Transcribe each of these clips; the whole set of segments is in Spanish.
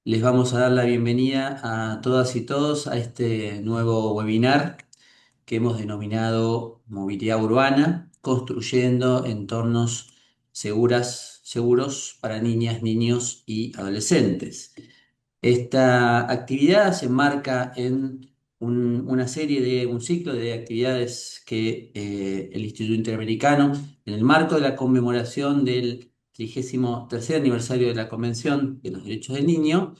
Les vamos a dar la bienvenida a todas y todos a este nuevo webinar que hemos denominado Movilidad Urbana, construyendo entornos seguros para niñas, niños y adolescentes. Esta actividad se enmarca en un ciclo de actividades que el Instituto Interamericano, en el marco de la conmemoración del 33 aniversario de la Convención de los Derechos del Niño,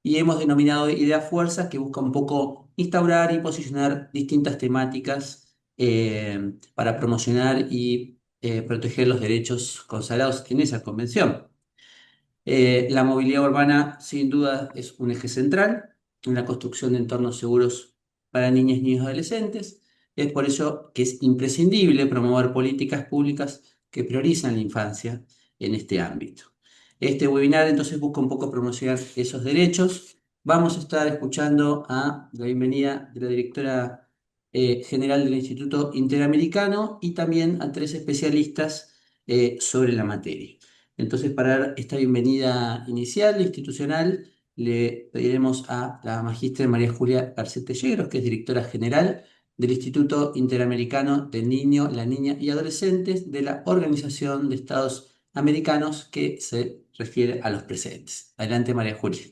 y hemos denominado Idea Fuerzas, que busca un poco instaurar y posicionar distintas temáticas para promocionar y proteger los derechos consagrados en esa convención. La movilidad urbana, sin duda, es un eje central en la construcción de entornos seguros para niñas, niños y adolescentes. Es por ello que es imprescindible promover políticas públicas que priorizan la infancia en este ámbito. Este webinar entonces busca un poco promocionar esos derechos. Vamos a estar escuchando a la bienvenida de la directora general del Instituto Interamericano y también a tres especialistas sobre la materia. Entonces, para dar esta bienvenida inicial, institucional, le pediremos a la magistra María Julia Garcete Yegros, que es directora general del Instituto Interamericano del Niño, la Niña y Adolescentes de la Organización de Estados Americanos, que se refiere a los presentes. Adelante, María Julia.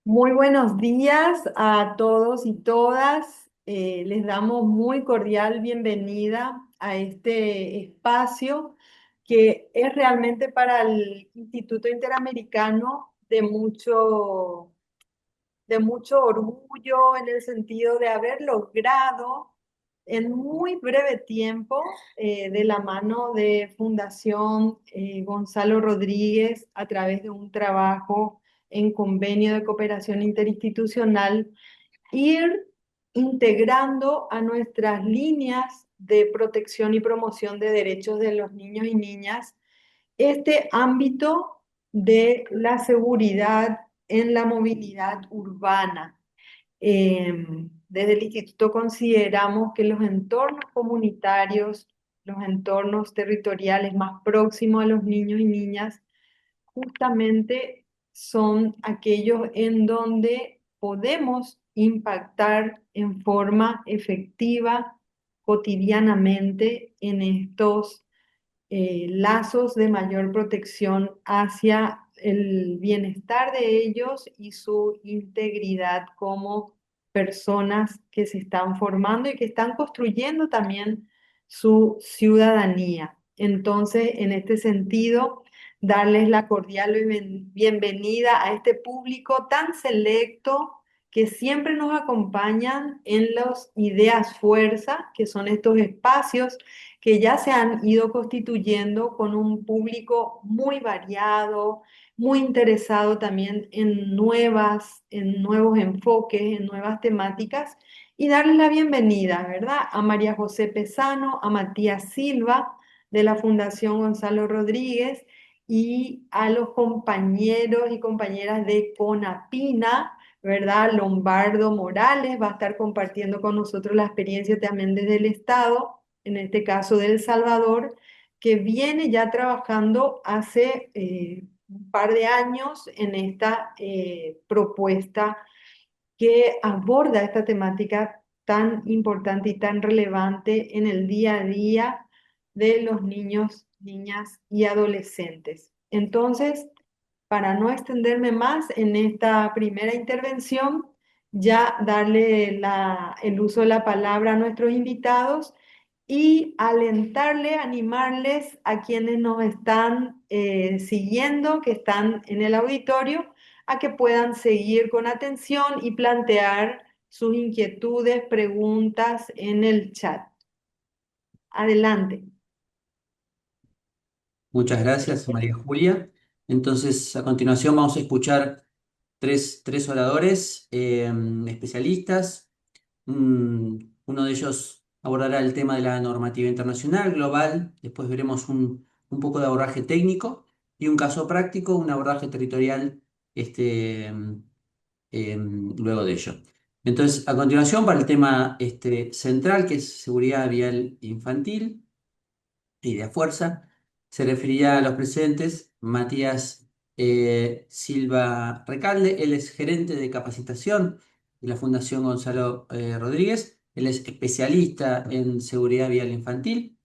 Muy buenos días a todos y todas. Les damos muy cordial bienvenida a este espacio que es realmente para el Instituto Interamericano de mucho orgullo en el sentido de haber logrado en muy breve tiempo, de la mano de Fundación Gonzalo Rodríguez, a través de un trabajo en convenio de cooperación interinstitucional, ir integrando a nuestras líneas de protección y promoción de derechos de los niños y niñas este ámbito de la seguridad en la movilidad urbana. Desde el instituto consideramos que los entornos comunitarios, los entornos territoriales más próximos a los niños y niñas, justamente son aquellos en donde podemos impactar en forma efectiva cotidianamente en estos lazos de mayor protección hacia el bienestar de ellos y su integridad como personas que se están formando y que están construyendo también su ciudadanía. Entonces, en este sentido, darles la cordial bienvenida a este público tan selecto que siempre nos acompañan en los Ideas Fuerza, que son estos espacios que ya se han ido constituyendo con un público muy variado, muy interesado también en nuevos enfoques, en nuevas temáticas, y darles la bienvenida, ¿verdad? A María José Pesano, a Matías Silva de la Fundación Gonzalo Rodríguez y a los compañeros y compañeras de CONAPINA, ¿verdad? Lombardo Morales va a estar compartiendo con nosotros la experiencia también desde el Estado, en este caso de El Salvador, que viene ya trabajando hace un par de años en esta propuesta que aborda esta temática tan importante y tan relevante en el día a día de los niños, niñas y adolescentes. Entonces, para no extenderme más en esta primera intervención, ya darle el uso de la palabra a nuestros invitados y alentarle, animarles a quienes nos están siguiendo, que están en el auditorio, a que puedan seguir con atención y plantear sus inquietudes, preguntas en el chat. Adelante. Muchas gracias, María Julia. Entonces, a continuación vamos a escuchar tres oradores especialistas. Uno de ellos abordará el tema de la normativa internacional global, después veremos un poco de abordaje técnico y un caso práctico, un abordaje territorial luego de ello. Entonces, a continuación, para el tema central, que es seguridad vial infantil, Idea Fuerza. Se refería a los presentes Matías Silva Recalde. Él es gerente de capacitación de la Fundación Gonzalo Rodríguez. Él es especialista en seguridad vial infantil.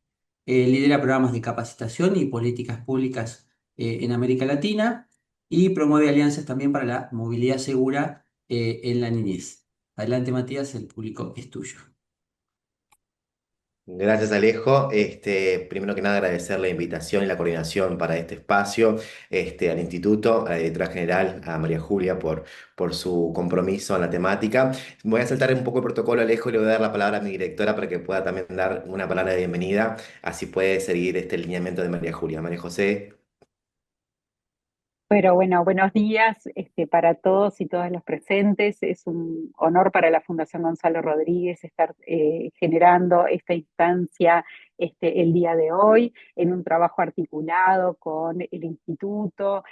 Lidera programas de capacitación y políticas públicas en América Latina y promueve alianzas también para la movilidad segura en la niñez. Adelante, Matías, el público es tuyo. Gracias, Alejo. Primero que nada, agradecer la invitación y la coordinación para este espacio, al instituto, a la directora general, a María Julia, por su compromiso en la temática. Voy a saltar un poco el protocolo, Alejo, y le voy a dar la palabra a mi directora para que pueda también dar una palabra de bienvenida. Así puede seguir este lineamiento de María Julia. María José. Pero bueno, buenos días para todos y todas los presentes. Es un honor para la Fundación Gonzalo Rodríguez estar generando esta instancia el día de hoy en un trabajo articulado con el instituto,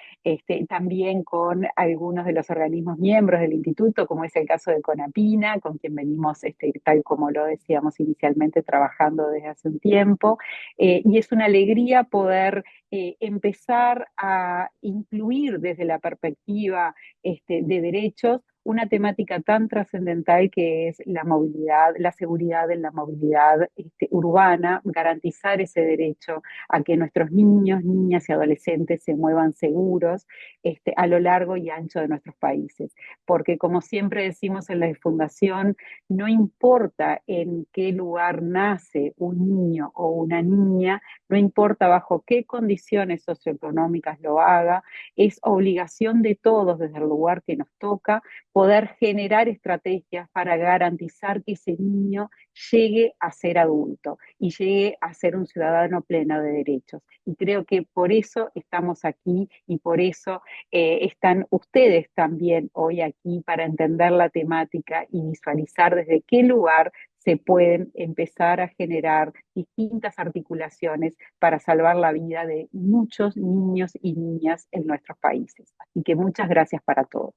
también con algunos de los organismos miembros del instituto, como es el caso de CONAPINA, con quien venimos, tal como lo decíamos inicialmente, trabajando desde hace un tiempo. Y es una alegría poder empezar a incluir desde la perspectiva de derechos una temática tan trascendental que es la movilidad, la seguridad en la movilidad urbana, garantizar ese derecho a que nuestros niños, niñas y adolescentes se muevan seguros a lo largo y ancho de nuestros países. Porque como siempre decimos en la Fundación, no importa en qué lugar nace un niño o una niña, no importa bajo qué condiciones socioeconómicas lo haga, es obligación de todos desde el lugar que nos toca poder generar estrategias para garantizar que ese niño llegue a ser adulto y llegue a ser un ciudadano pleno de derechos. Y creo que por eso estamos aquí y por eso están ustedes también hoy aquí para entender la temática y visualizar desde qué lugar se pueden empezar a generar distintas articulaciones para salvar la vida de muchos niños y niñas en nuestros países. Así que muchas gracias para todos.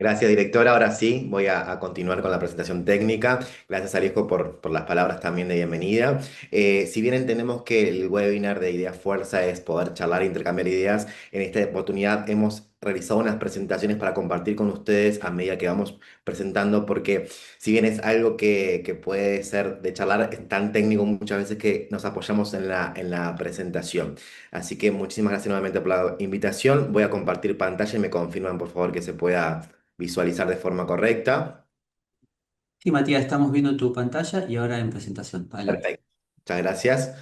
Gracias, directora. Ahora sí, voy a continuar con la presentación técnica. Gracias, Alejo, por las palabras también de bienvenida. Si bien entendemos que el webinar de Idea Fuerza es poder charlar e intercambiar ideas, en esta oportunidad hemos realizado unas presentaciones para compartir con ustedes a medida que vamos presentando, porque si bien es algo que puede ser de charlar, es tan técnico muchas veces que nos apoyamos en la presentación. Así que muchísimas gracias nuevamente por la invitación. Voy a compartir pantalla y me confirman, por favor, que se pueda visualizar de forma correcta. Sí, Matías, estamos viendo tu pantalla y ahora en presentación. Adelante. Perfecto. Muchas gracias.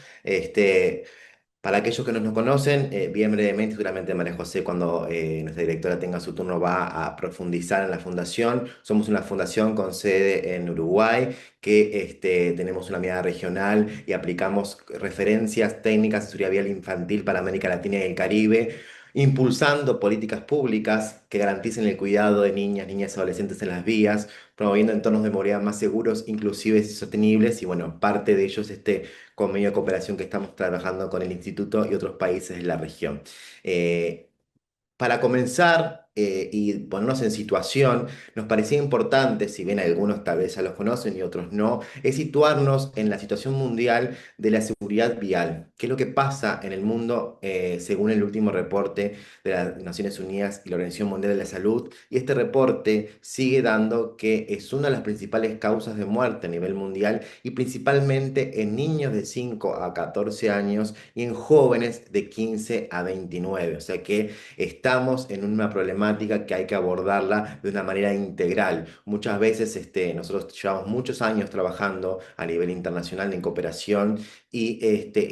Para aquellos que no nos conocen, bien brevemente, seguramente María José, cuando nuestra directora tenga su turno, va a profundizar en la fundación. Somos una fundación con sede en Uruguay, que tenemos una mirada regional y aplicamos referencias técnicas de seguridad vial infantil para América Latina y el Caribe, impulsando políticas públicas que garanticen el cuidado de niñas, niñas y adolescentes en las vías, promoviendo entornos de movilidad más seguros, inclusivos y sostenibles. Y bueno, parte de ellos convenio de cooperación que estamos trabajando con el instituto y otros países de la región. Eh, para comenzar y ponernos en situación, nos parecía importante, si bien algunos tal vez ya los conocen y otros no, es situarnos en la situación mundial de la seguridad vial. ¿Qué es lo que pasa en el mundo según el último reporte de las Naciones Unidas y la Organización Mundial de la Salud? Y este reporte sigue dando que es una de las principales causas de muerte a nivel mundial y principalmente en niños de 5 a 14 años y en jóvenes de 15 a 29. O sea que estamos en una problemática que hay que abordarla de una manera integral. Muchas veces nosotros llevamos muchos años trabajando a nivel internacional en cooperación y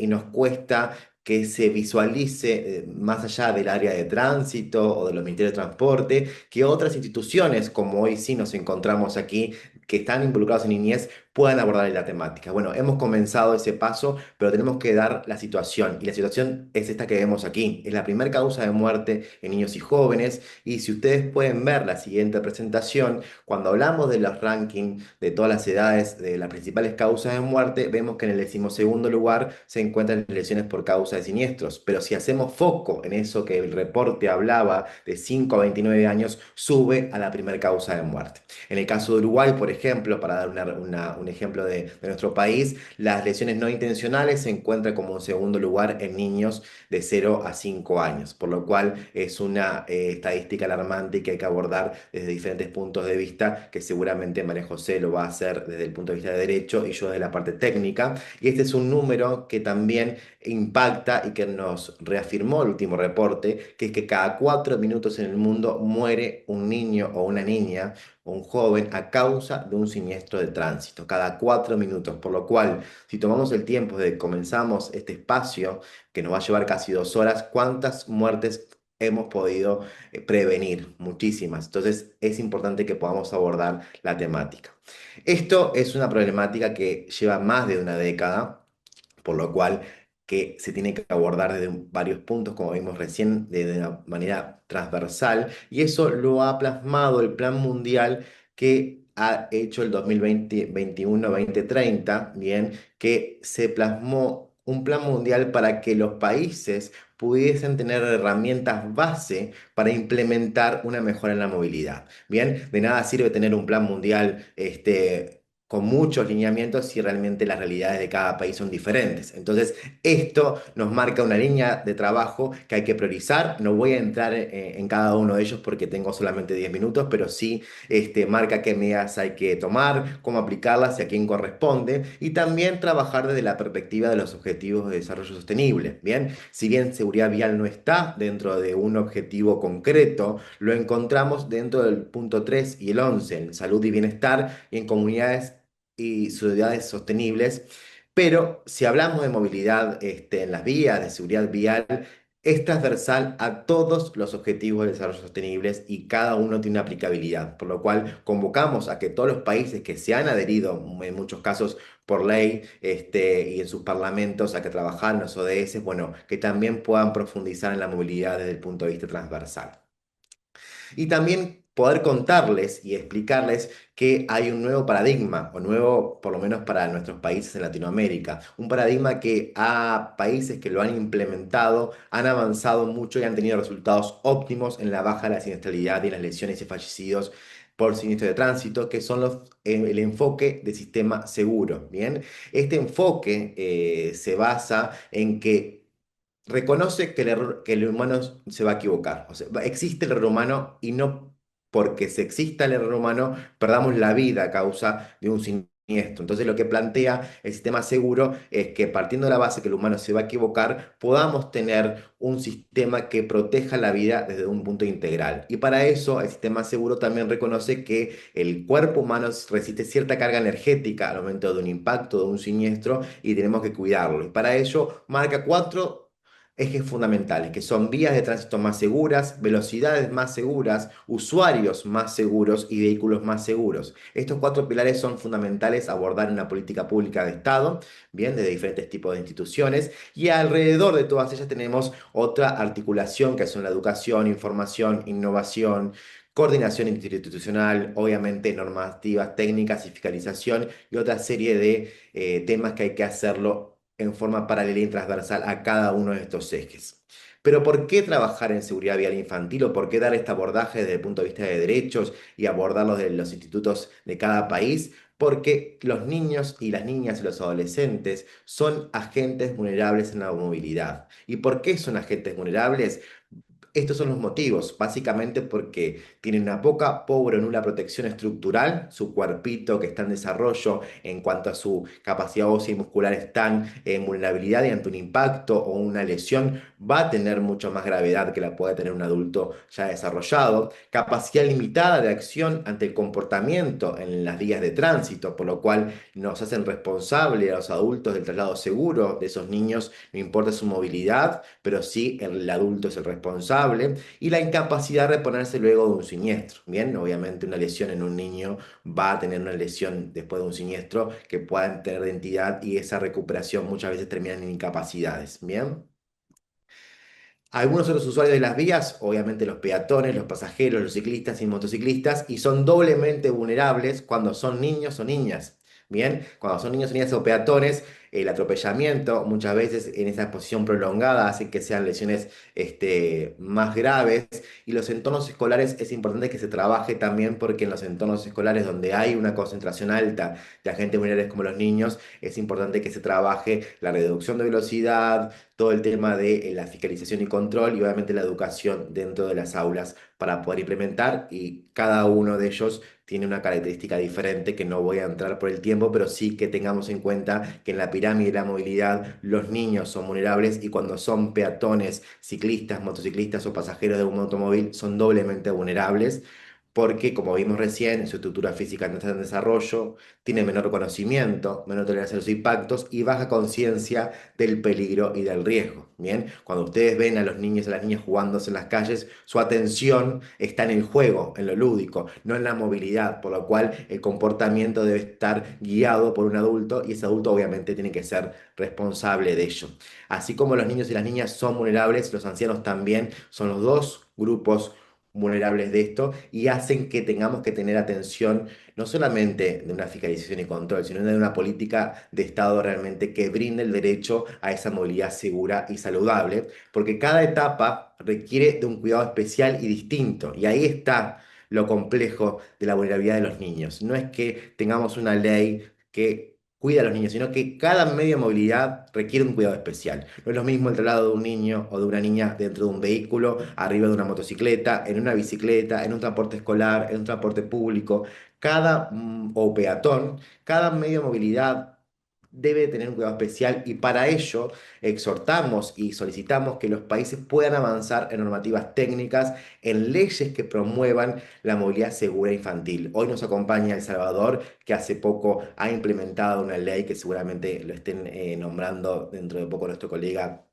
nos cuesta que se visualice más allá del área de tránsito o de los ministerios de transporte, que otras instituciones, como hoy sí nos encontramos aquí, que están involucrados en niñez, puedan abordar la temática. Bueno, hemos comenzado ese paso, pero tenemos que dar la situación. Y la situación es esta que vemos aquí. Es la primera causa de muerte en niños y jóvenes. Y si ustedes pueden ver la siguiente presentación, cuando hablamos de los rankings de todas las edades, de las principales causas de muerte, vemos que en el 12º lugar se encuentran lesiones por causa de siniestros. Pero si hacemos foco en eso que el reporte hablaba de 5 a 29 años, sube a la primera causa de muerte. En el caso de Uruguay, por ejemplo, para dar un ejemplo de nuestro país, las lesiones no intencionales se encuentran como en segundo lugar en niños de 0 a 5 años, por lo cual es una estadística alarmante que hay que abordar desde diferentes puntos de vista, que seguramente María José lo va a hacer desde el punto de vista de derecho y yo desde la parte técnica. Y este es un número que también impacta y que nos reafirmó el último reporte, que es que cada 4 minutos en el mundo muere un niño o una niña o un joven a causa de un siniestro de tránsito, cada 4 minutos, por lo cual, si tomamos el tiempo de comenzamos este espacio, que nos va a llevar casi 2 horas, ¿cuántas muertes hemos podido prevenir? Muchísimas. Entonces, es importante que podamos abordar la temática. Esto es una problemática que lleva más de una década, por lo cual que se tiene que abordar desde varios puntos, como vimos recién, de una manera transversal, y eso lo ha plasmado el Plan Mundial que ha hecho el 2021-2030, bien, que se plasmó un plan mundial para que los países pudiesen tener herramientas base para implementar una mejora en la movilidad. Bien, de nada sirve tener un plan mundial, con muchos lineamientos si realmente las realidades de cada país son diferentes. Entonces, esto nos marca una línea de trabajo que hay que priorizar. No voy a entrar en cada uno de ellos porque tengo solamente 10 minutos, pero sí marca qué medidas hay que tomar, cómo aplicarlas y a quién corresponde. Y también trabajar desde la perspectiva de los objetivos de desarrollo sostenible. Bien, si bien seguridad vial no está dentro de un objetivo concreto, lo encontramos dentro del punto 3 y el 11 en salud y bienestar y en comunidades y ciudades sostenibles. Pero si hablamos de movilidad en las vías, de seguridad vial, es transversal a todos los objetivos de desarrollo sostenibles y cada uno tiene una aplicabilidad, por lo cual convocamos a que todos los países que se han adherido, en muchos casos por ley, y en sus parlamentos a que trabajar en los ODS, bueno, que también puedan profundizar en la movilidad desde el punto de vista transversal. Y también poder contarles y explicarles que hay un nuevo paradigma, o nuevo por lo menos para nuestros países en Latinoamérica, un paradigma que a países que lo han implementado han avanzado mucho y han tenido resultados óptimos en la baja de la siniestralidad y en las lesiones y fallecidos por siniestro de tránsito, que son el enfoque de sistema seguro. Bien, este enfoque se basa en que reconoce que que el humano se va a equivocar. O sea, existe el error humano y no porque se exista el error humano perdamos la vida a causa de un siniestro. Entonces lo que plantea el sistema seguro es que partiendo de la base que el humano se va a equivocar, podamos tener un sistema que proteja la vida desde un punto integral. Y para eso el sistema seguro también reconoce que el cuerpo humano resiste cierta carga energética al momento de un impacto, de un siniestro, y tenemos que cuidarlo. Y para ello marca cuatro ejes fundamentales, que son vías de tránsito más seguras, velocidades más seguras, usuarios más seguros y vehículos más seguros. Estos cuatro pilares son fundamentales a abordar en la política pública de Estado, bien, de diferentes tipos de instituciones, y alrededor de todas ellas tenemos otra articulación que son la educación, información, innovación, coordinación interinstitucional, obviamente normativas, técnicas y fiscalización, y otra serie de temas que hay que hacerlo en forma paralela y transversal a cada uno de estos ejes. Pero ¿por qué trabajar en seguridad vial infantil o por qué dar este abordaje desde el punto de vista de derechos y abordarlos de los institutos de cada país? Porque los niños y las niñas y los adolescentes son agentes vulnerables en la movilidad. ¿Y por qué son agentes vulnerables? Estos son los motivos, básicamente porque tienen una poca, pobre o nula protección estructural, su cuerpito que está en desarrollo en cuanto a su capacidad ósea y muscular están en vulnerabilidad y ante un impacto o una lesión va a tener mucho más gravedad que la puede tener un adulto ya desarrollado, capacidad limitada de acción ante el comportamiento en las vías de tránsito, por lo cual nos hacen responsables a los adultos del traslado seguro de esos niños, no importa su movilidad, pero sí el adulto es el responsable, y la incapacidad de reponerse luego de un siniestro. Bien, obviamente una lesión en un niño va a tener una lesión después de un siniestro que pueda tener identidad y esa recuperación muchas veces termina en incapacidades. Bien. Algunos otros usuarios de las vías, obviamente los peatones, los pasajeros, los ciclistas y motociclistas, y son doblemente vulnerables cuando son niños o niñas. Bien, cuando son niños y niñas o peatones, el atropellamiento muchas veces en esa exposición prolongada hace que sean lesiones más graves. Y los entornos escolares es importante que se trabaje también porque en los entornos escolares donde hay una concentración alta de agentes vulnerables como los niños, es importante que se trabaje la reducción de velocidad, todo el tema de la fiscalización y control y obviamente la educación dentro de las aulas para poder implementar y cada uno de ellos tiene una característica diferente que no voy a entrar por el tiempo, pero sí que tengamos en cuenta que en la pirámide de la movilidad los niños son vulnerables y cuando son peatones, ciclistas, motociclistas o pasajeros de un automóvil son doblemente vulnerables porque, como vimos recién, su estructura física no está en desarrollo, tiene menor conocimiento, menor tolerancia a los impactos y baja conciencia del peligro y del riesgo. Bien, cuando ustedes ven a los niños y a las niñas jugándose en las calles, su atención está en el juego, en lo lúdico, no en la movilidad, por lo cual el comportamiento debe estar guiado por un adulto y ese adulto obviamente tiene que ser responsable de ello. Así como los niños y las niñas son vulnerables, los ancianos también son los dos grupos vulnerables de esto y hacen que tengamos que tener atención no solamente de una fiscalización y control, sino de una política de Estado realmente que brinde el derecho a esa movilidad segura y saludable, porque cada etapa requiere de un cuidado especial y distinto, y ahí está lo complejo de la vulnerabilidad de los niños. No es que tengamos una ley que cuida a los niños, sino que cada medio de movilidad requiere un cuidado especial. No es lo mismo el traslado de un niño o de una niña dentro de un vehículo, arriba de una motocicleta, en una bicicleta, en un transporte escolar, en un transporte público. O peatón, cada medio de movilidad debe tener un cuidado especial y para ello exhortamos y solicitamos que los países puedan avanzar en normativas técnicas, en leyes que promuevan la movilidad segura infantil. Hoy nos acompaña El Salvador, que hace poco ha implementado una ley que seguramente lo estén nombrando dentro de poco nuestro colega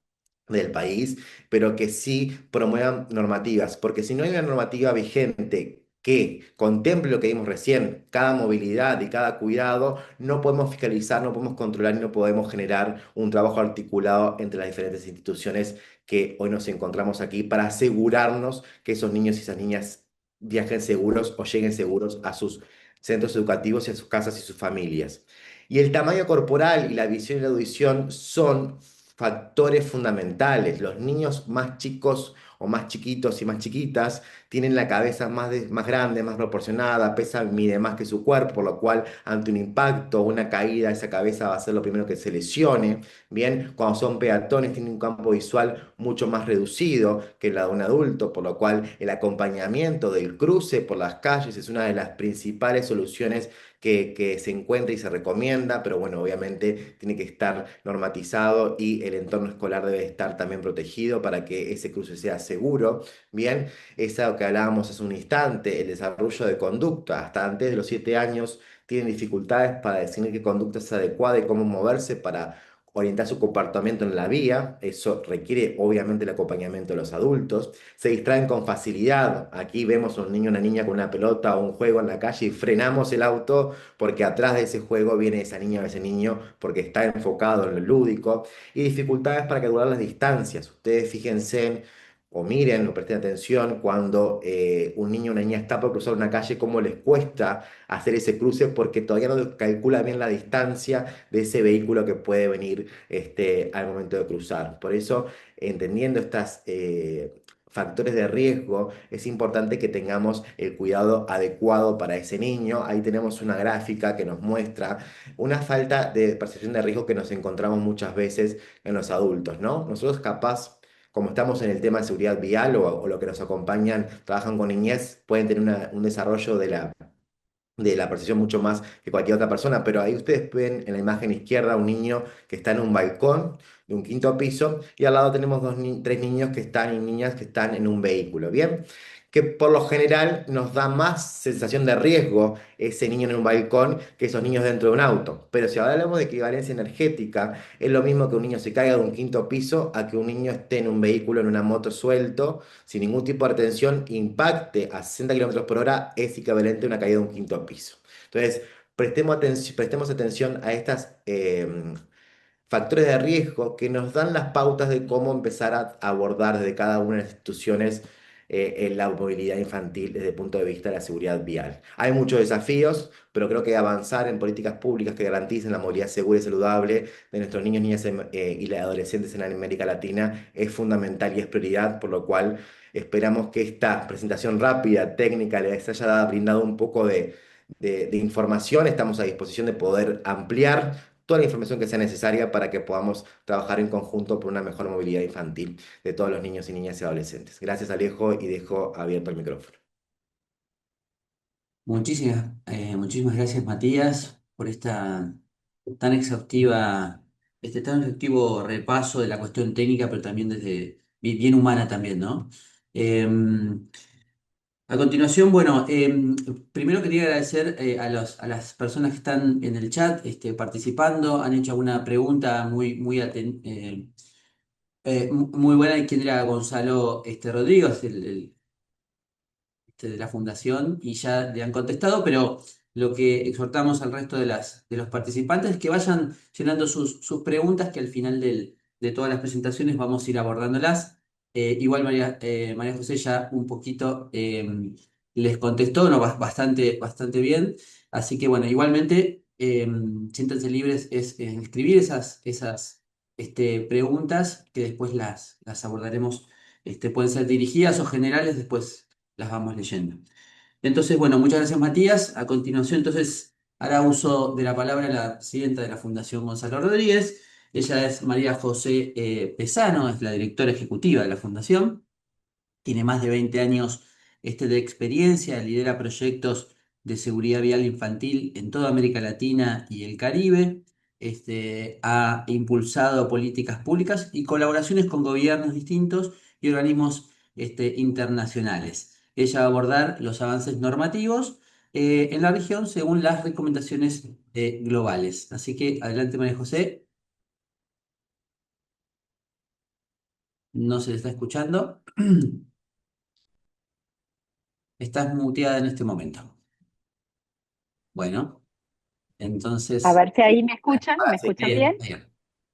del país, pero que sí promuevan normativas, porque si no hay una normativa vigente que contemple lo que vimos recién, cada movilidad y cada cuidado, no podemos fiscalizar, no podemos controlar y no podemos generar un trabajo articulado entre las diferentes instituciones que hoy nos encontramos aquí para asegurarnos que esos niños y esas niñas viajen seguros o lleguen seguros a sus centros educativos y a sus casas y sus familias. Y el tamaño corporal y la visión y la audición son factores fundamentales. Los niños más chicos o más chiquitos y más chiquitas tienen la cabeza más grande, más proporcionada, mide más que su cuerpo, por lo cual ante un impacto o una caída, esa cabeza va a ser lo primero que se lesione. Bien, cuando son peatones tienen un campo visual mucho más reducido que la de un adulto, por lo cual el acompañamiento del cruce por las calles es una de las principales soluciones que se encuentra y se recomienda, pero bueno, obviamente tiene que estar normatizado y el entorno escolar debe estar también protegido para que ese cruce sea seguro. Bien, es algo que hablábamos hace un instante, el desarrollo de conducta. Hasta antes de los 7 años tienen dificultades para definir qué conducta es adecuada y cómo moverse para orientar su comportamiento en la vía. Eso requiere obviamente el acompañamiento de los adultos. Se distraen con facilidad. Aquí vemos a un niño o una niña con una pelota o un juego en la calle y frenamos el auto porque atrás de ese juego viene esa niña o ese niño porque está enfocado en lo lúdico. Y dificultades para calcular las distancias. Ustedes fíjense o miren o presten atención cuando un niño o una niña está por cruzar una calle, cómo les cuesta hacer ese cruce porque todavía no calcula bien la distancia de ese vehículo que puede venir al momento de cruzar. Por eso, entendiendo estas factores de riesgo, es importante que tengamos el cuidado adecuado para ese niño. Ahí tenemos una gráfica que nos muestra una falta de percepción de riesgo que nos encontramos muchas veces en los adultos, ¿no? Nosotros capaz como estamos en el tema de seguridad vial o lo que nos acompañan, trabajan con niñez, pueden tener un desarrollo de la percepción mucho más que cualquier otra persona, pero ahí ustedes ven en la imagen izquierda un niño que está en un balcón de un quinto piso y al lado tenemos tres niños que están y niñas que están en un vehículo, ¿bien? Que por lo general nos da más sensación de riesgo ese niño en un balcón que esos niños dentro de un auto. Pero si ahora hablamos de equivalencia energética, es lo mismo que un niño se caiga de un quinto piso a que un niño esté en un vehículo, en una moto suelto sin ningún tipo de retención, impacte a 60 kilómetros por hora, es equivalente a una caída de un quinto piso. Entonces, prestemos atención a estos factores de riesgo que nos dan las pautas de cómo empezar a abordar desde cada una de las instituciones en la movilidad infantil desde el punto de vista de la seguridad vial. Hay muchos desafíos, pero creo que avanzar en políticas públicas que garanticen la movilidad segura y saludable de nuestros niños, niñas y adolescentes en América Latina es fundamental y es prioridad, por lo cual esperamos que esta presentación rápida, técnica, les haya brindado un poco de información. Estamos a disposición de poder ampliar toda la información que sea necesaria para que podamos trabajar en conjunto por una mejor movilidad infantil de todos los niños y niñas y adolescentes. Gracias, Alejo, y dejo abierto el micrófono. Muchísimas gracias, Matías, por esta tan exhaustiva, este tan exhaustivo repaso de la cuestión técnica, pero también desde bien humana también, ¿no? A continuación, bueno, primero quería agradecer a las personas que están en el chat participando, han hecho alguna pregunta muy buena. ¿Y quién era Gonzalo Rodríguez, de la fundación? Y ya le han contestado, pero lo que exhortamos al resto de los participantes es que vayan llenando sus preguntas, que al final de todas las presentaciones vamos a ir abordándolas. Igual María José ya un poquito les contestó, ¿no? Bastante bien. Así que bueno, igualmente siéntanse libres en escribir esas preguntas, que después las abordaremos. Pueden ser dirigidas o generales, después las vamos leyendo. Entonces, bueno, muchas gracias, Matías. A continuación, entonces, hará uso de la palabra la presidenta de la Fundación Gonzalo Rodríguez. Ella es María José Pesano, es la directora ejecutiva de la Fundación. Tiene más de 20 años de experiencia, lidera proyectos de seguridad vial infantil en toda América Latina y el Caribe. Ha impulsado políticas públicas y colaboraciones con gobiernos distintos y organismos internacionales. Ella va a abordar los avances normativos en la región según las recomendaciones globales. Así que adelante, María José. No se le está escuchando. Estás muteada en este momento. Bueno, A entonces, ver si ahí me sí, escuchan bien. bien.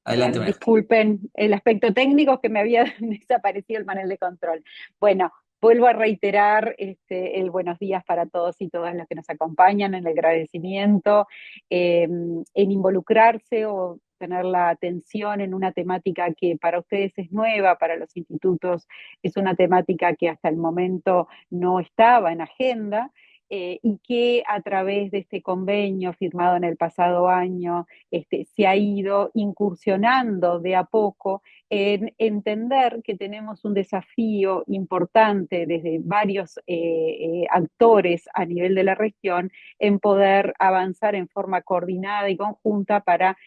Adelante, Bueno, María. disculpen el aspecto técnico que me había desaparecido el panel de control. Bueno, vuelvo a reiterar el buenos días para todos y todas los que nos acompañan, en el agradecimiento, en involucrarse o tener la atención en una temática que para ustedes es nueva, para los institutos es una temática que hasta el momento no estaba en agenda. Y que a través de este convenio firmado en el pasado año se ha ido incursionando de a poco en entender que tenemos un desafío importante desde varios actores a nivel de la región en poder avanzar en forma coordinada y conjunta para,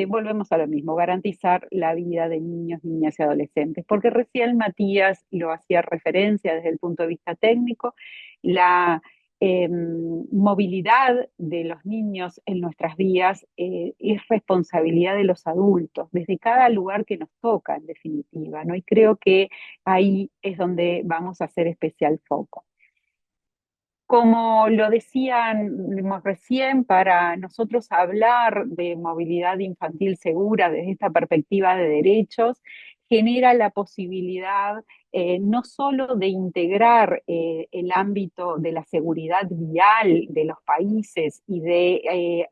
volvemos a lo mismo, garantizar la vida de niños, niñas y adolescentes. Porque recién Matías lo hacía referencia desde el punto de vista técnico, la movilidad de los niños en nuestras vías es responsabilidad de los adultos, desde cada lugar que nos toca, en definitiva, ¿no? Y creo que ahí es donde vamos a hacer especial foco. Como lo decían recién, para nosotros hablar de movilidad infantil segura desde esta perspectiva de derechos, genera la posibilidad no solo de integrar el ámbito de la seguridad vial de los países y de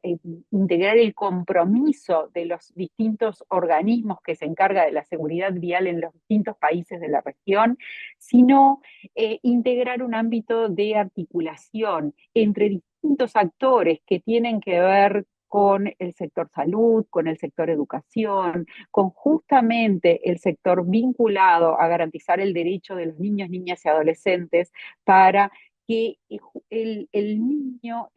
integrar el compromiso de los distintos organismos que se encargan de la seguridad vial en los distintos países de la región, sino integrar un ámbito de articulación entre distintos actores que tienen que ver con el sector salud, con el sector educación, con justamente el sector vinculado a garantizar el derecho de los niños, niñas y adolescentes para que el niño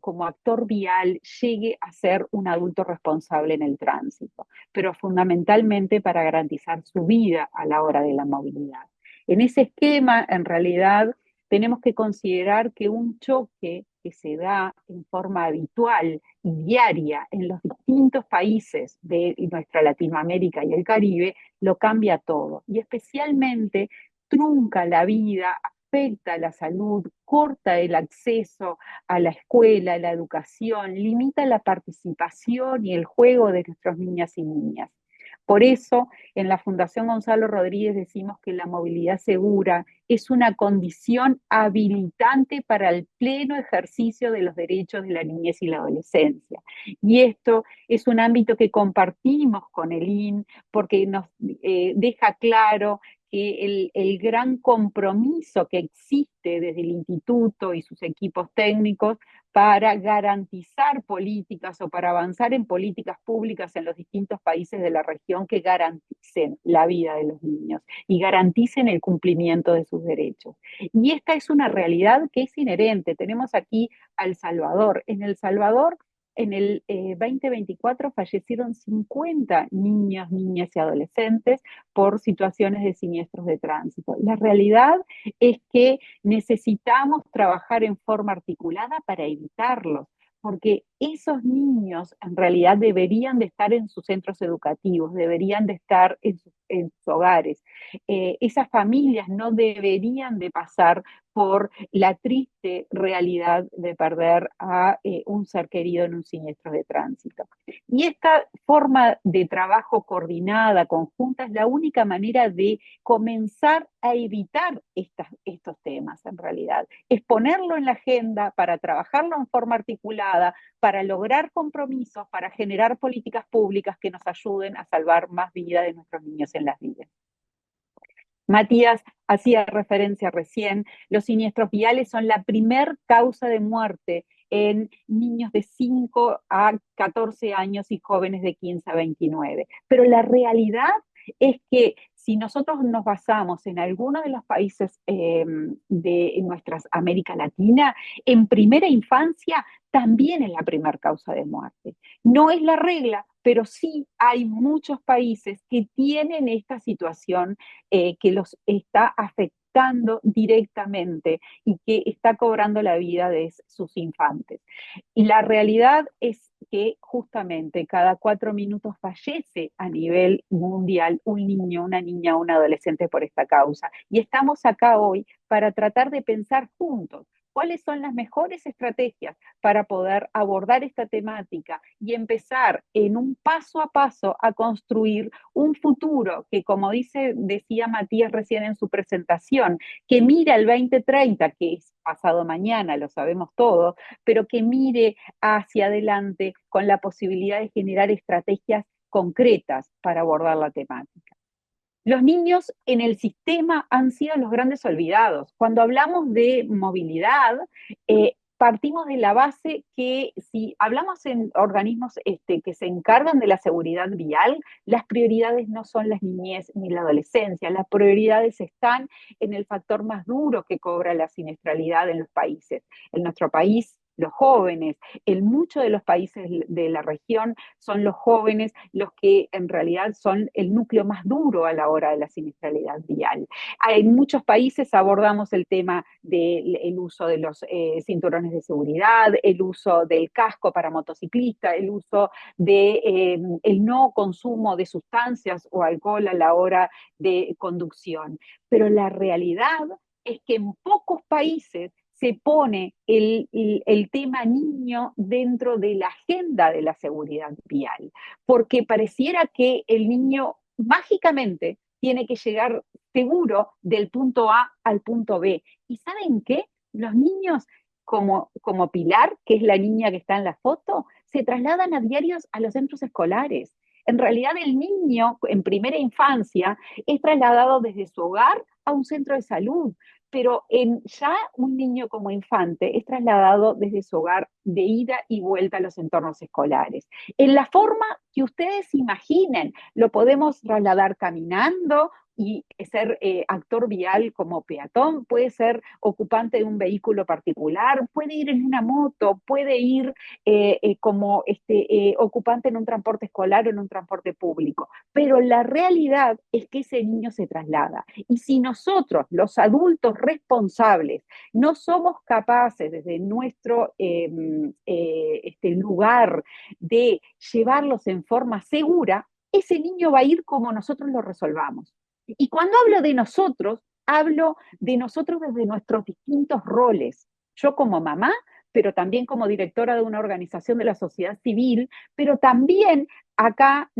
como actor vial llegue a ser un adulto responsable en el tránsito, pero fundamentalmente para garantizar su vida a la hora de la movilidad. En ese esquema, en realidad, tenemos que considerar que un choque que se da en forma habitual y diaria en los distintos países de nuestra Latinoamérica y el Caribe lo cambia todo y especialmente trunca la vida, afecta la salud, corta el acceso a la escuela, a la educación, limita la participación y el juego de nuestros niñas y niñas. Por eso, en la Fundación Gonzalo Rodríguez decimos que la movilidad segura es una condición habilitante para el pleno ejercicio de los derechos de la niñez y la adolescencia. Y esto es un ámbito que compartimos con el IN porque nos deja claro que el gran compromiso que existe desde el instituto y sus equipos técnicos para garantizar políticas o para avanzar en políticas públicas en los distintos países de la región que garanticen la vida de los niños y garanticen el cumplimiento de sus derechos. Y esta es una realidad que es inherente. Tenemos aquí a El Salvador. En El Salvador, en el 2024 fallecieron 50 niños, niñas y adolescentes por situaciones de siniestros de tránsito. La realidad es que necesitamos trabajar en forma articulada para evitarlos, porque esos niños en realidad deberían de estar en sus centros educativos, deberían de estar en sus hogares. Esas familias no deberían de pasar por la triste realidad de perder a un ser querido en un siniestro de tránsito. Y esta forma de trabajo coordinada, conjunta, es la única manera de comenzar a evitar estos temas, en realidad. Es ponerlo en la agenda para trabajarlo en forma articulada, para lograr compromisos, para generar políticas públicas que nos ayuden a salvar más vida de nuestros niños en las vidas. Matías hacía referencia recién, los siniestros viales son la primer causa de muerte en niños de 5 a 14 años y jóvenes de 15 a 29. Pero la realidad es que si nosotros nos basamos en algunos de los países de nuestra América Latina, en primera infancia también es la primera causa de muerte. No es la regla, pero sí hay muchos países que tienen esta situación que los está afectando directamente y que está cobrando la vida de sus infantes. Y la realidad es que justamente cada 4 minutos fallece a nivel mundial un niño, una niña, un adolescente por esta causa. Y estamos acá hoy para tratar de pensar juntos cuáles son las mejores estrategias para poder abordar esta temática y empezar en un paso a paso a construir un futuro que, como decía Matías recién en su presentación, que mira el 2030, que es pasado mañana, lo sabemos todos, pero que mire hacia adelante con la posibilidad de generar estrategias concretas para abordar la temática. Los niños en el sistema han sido los grandes olvidados. Cuando hablamos de movilidad, partimos de la base que si hablamos en organismos que se encargan de la seguridad vial, las prioridades no son las niñez ni la adolescencia, las prioridades están en el factor más duro que cobra la siniestralidad en los países. En nuestro país, los jóvenes, en muchos de los países de la región son los jóvenes los que en realidad son el núcleo más duro a la hora de la siniestralidad vial. En muchos países abordamos el tema del uso de los cinturones de seguridad, el uso del casco para motociclistas, el uso de el no consumo de sustancias o alcohol a la hora de conducción. Pero la realidad es que en pocos países se pone el tema niño dentro de la agenda de la seguridad vial, porque pareciera que el niño mágicamente tiene que llegar seguro del punto A al punto B. ¿Y saben qué? Los niños como Pilar, que es la niña que está en la foto, se trasladan a diarios a los centros escolares. En realidad el niño en primera infancia es trasladado desde su hogar a un centro de salud, pero ya un niño como infante es trasladado desde su hogar de ida y vuelta a los entornos escolares. En la forma que ustedes imaginen, lo podemos trasladar caminando y ser actor vial como peatón, puede ser ocupante de un vehículo particular, puede ir en una moto, puede ir como ocupante en un transporte escolar o en un transporte público. Pero la realidad es que ese niño se traslada. Y si nosotros, los adultos responsables, no somos capaces desde nuestro lugar de llevarlos en forma segura, ese niño va a ir como nosotros lo resolvamos. Y cuando hablo de nosotros desde nuestros distintos roles. Yo como mamá, pero también como directora de una organización de la sociedad civil, pero también acá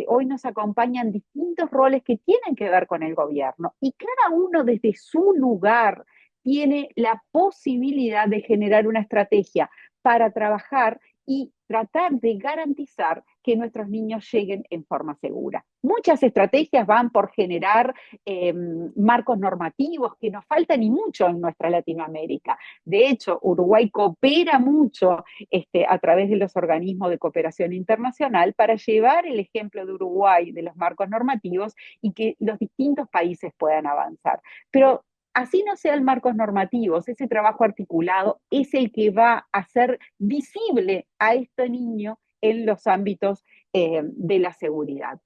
hoy nos acompañan distintos roles que tienen que ver con el gobierno y cada uno desde su lugar tiene la posibilidad de generar una estrategia para trabajar y tratar de garantizar que nuestros niños lleguen en forma segura. Muchas estrategias van por generar marcos normativos que nos faltan y mucho en nuestra Latinoamérica. De hecho, Uruguay coopera mucho a través de los organismos de cooperación internacional para llevar el ejemplo de Uruguay, de los marcos normativos, y que los distintos países puedan avanzar. Pero así no sean marcos normativos, ese trabajo articulado es el que va a hacer visible a este niño en los ámbitos de la seguridad.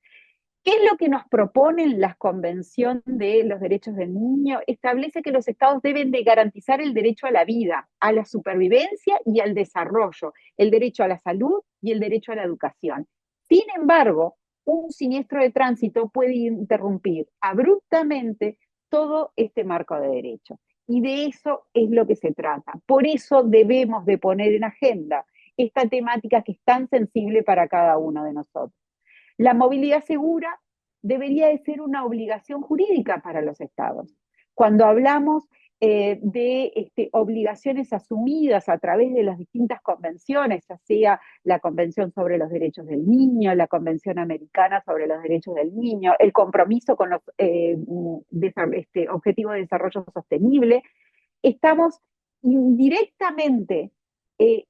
¿Qué es lo que nos proponen las Convención de los Derechos del Niño? Establece que los estados deben de garantizar el derecho a la vida, a la supervivencia y al desarrollo, el derecho a la salud y el derecho a la educación. Sin embargo, un siniestro de tránsito puede interrumpir abruptamente todo este marco de derechos. Y de eso es lo que se trata. Por eso debemos de poner en agenda esta temática que es tan sensible para cada uno de nosotros. La movilidad segura debería de ser una obligación jurídica para los estados. Cuando hablamos de obligaciones asumidas a través de las distintas convenciones, ya sea la Convención sobre los Derechos del Niño, la Convención Americana sobre los Derechos del Niño, el compromiso con los Objetivos de Desarrollo Sostenible, estamos indirectamente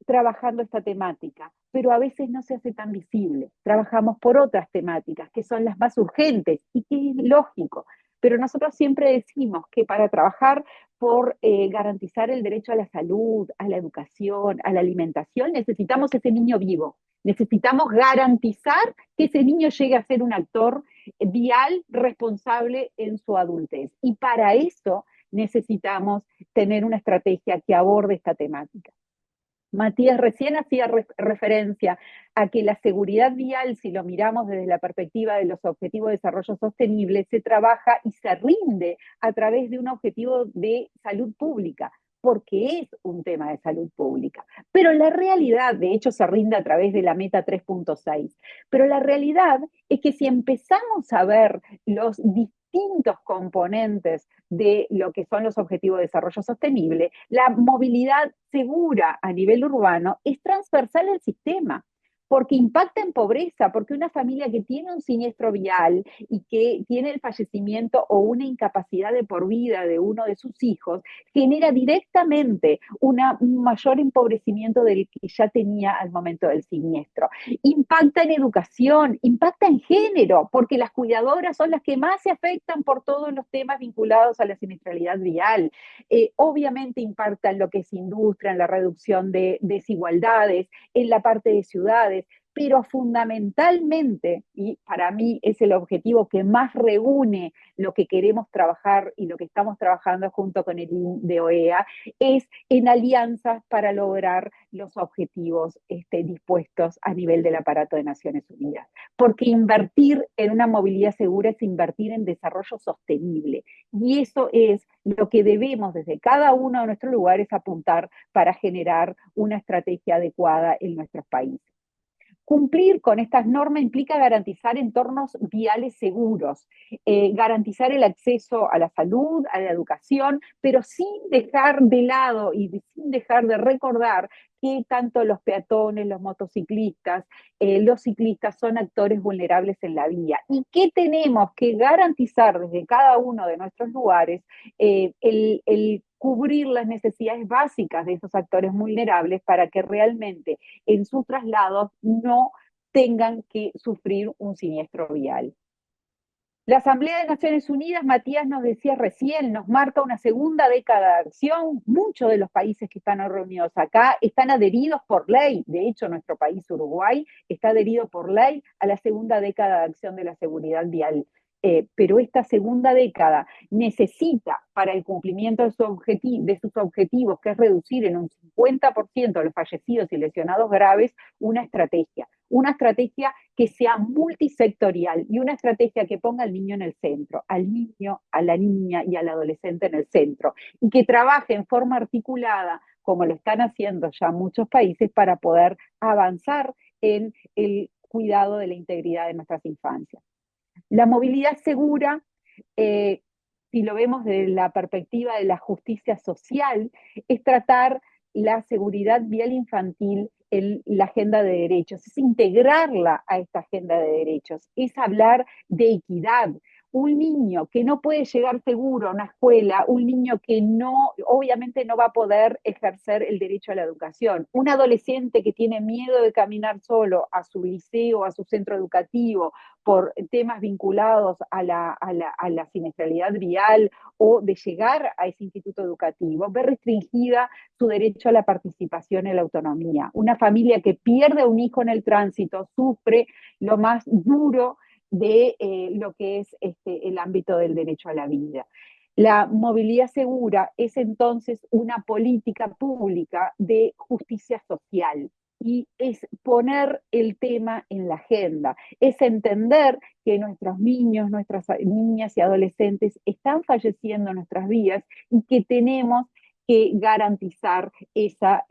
trabajando esta temática, pero a veces no se hace tan visible. Trabajamos por otras temáticas que son las más urgentes y que es lógico, pero nosotros siempre decimos que para trabajar por garantizar el derecho a la salud, a la educación, a la alimentación, necesitamos ese niño vivo. Necesitamos garantizar que ese niño llegue a ser un actor vial responsable en su adultez. Y para eso necesitamos tener una estrategia que aborde esta temática. Matías recién hacía referencia a que la seguridad vial, si lo miramos desde la perspectiva de los Objetivos de Desarrollo Sostenible, se trabaja y se rinde a través de un objetivo de salud pública, porque es un tema de salud pública. Pero la realidad, de hecho, se rinde a través de la meta 3.6, pero la realidad es que si empezamos a ver los distintos componentes de lo que son los Objetivos de Desarrollo Sostenible, la movilidad segura a nivel urbano es transversal al sistema, porque impacta en pobreza, porque una familia que tiene un siniestro vial y que tiene el fallecimiento o una incapacidad de por vida de uno de sus hijos, genera directamente un mayor empobrecimiento del que ya tenía al momento del siniestro. Impacta en educación, impacta en género, porque las cuidadoras son las que más se afectan por todos los temas vinculados a la siniestralidad vial. Obviamente impacta en lo que es industria, en la reducción de desigualdades, en la parte de ciudades, pero fundamentalmente, y para mí es el objetivo que más reúne lo que queremos trabajar y lo que estamos trabajando junto con el IN de OEA, es en alianzas para lograr los objetivos dispuestos a nivel del aparato de Naciones Unidas. Porque invertir en una movilidad segura es invertir en desarrollo sostenible. Y eso es lo que debemos desde cada uno de nuestros lugares apuntar para generar una estrategia adecuada en nuestros países. Cumplir con estas normas implica garantizar entornos viales seguros, garantizar el acceso a la salud, a la educación, pero sin dejar de lado y sin dejar de recordar que tanto los peatones, los motociclistas, los ciclistas son actores vulnerables en la vía y que tenemos que garantizar desde cada uno de nuestros lugares el cubrir las necesidades básicas de esos actores vulnerables para que realmente en sus traslados no tengan que sufrir un siniestro vial. La Asamblea de Naciones Unidas, Matías nos decía recién, nos marca una segunda década de acción. Muchos de los países que están reunidos acá están adheridos por ley. De hecho, nuestro país, Uruguay, está adherido por ley a la segunda década de acción de la seguridad vial. Pero esta segunda década necesita para el cumplimiento de sus objetivos, que es reducir en un 50% los fallecidos y lesionados graves, una estrategia que sea multisectorial y una estrategia que ponga al niño en el centro, al niño, a la niña y al adolescente en el centro, y que trabaje en forma articulada, como lo están haciendo ya muchos países, para poder avanzar en el cuidado de la integridad de nuestras infancias. La movilidad segura, eh, si lo vemos desde la perspectiva de la justicia social, es tratar la seguridad vial infantil en la agenda de derechos, es integrarla a esta agenda de derechos, es hablar de equidad. Un niño que no puede llegar seguro a una escuela, un niño que no, obviamente no va a poder ejercer el derecho a la educación, un adolescente que tiene miedo de caminar solo a su liceo, a su centro educativo, por temas vinculados a la siniestralidad vial o de llegar a ese instituto educativo, ve restringida su derecho a la participación y a la autonomía. Una familia que pierde a un hijo en el tránsito sufre lo más duro de lo que es el ámbito del derecho a la vida. La movilidad segura es entonces una política pública de justicia social y es poner el tema en la agenda, es entender que nuestros niños, nuestras niñas y adolescentes están falleciendo en nuestras vías y que tenemos que garantizar esa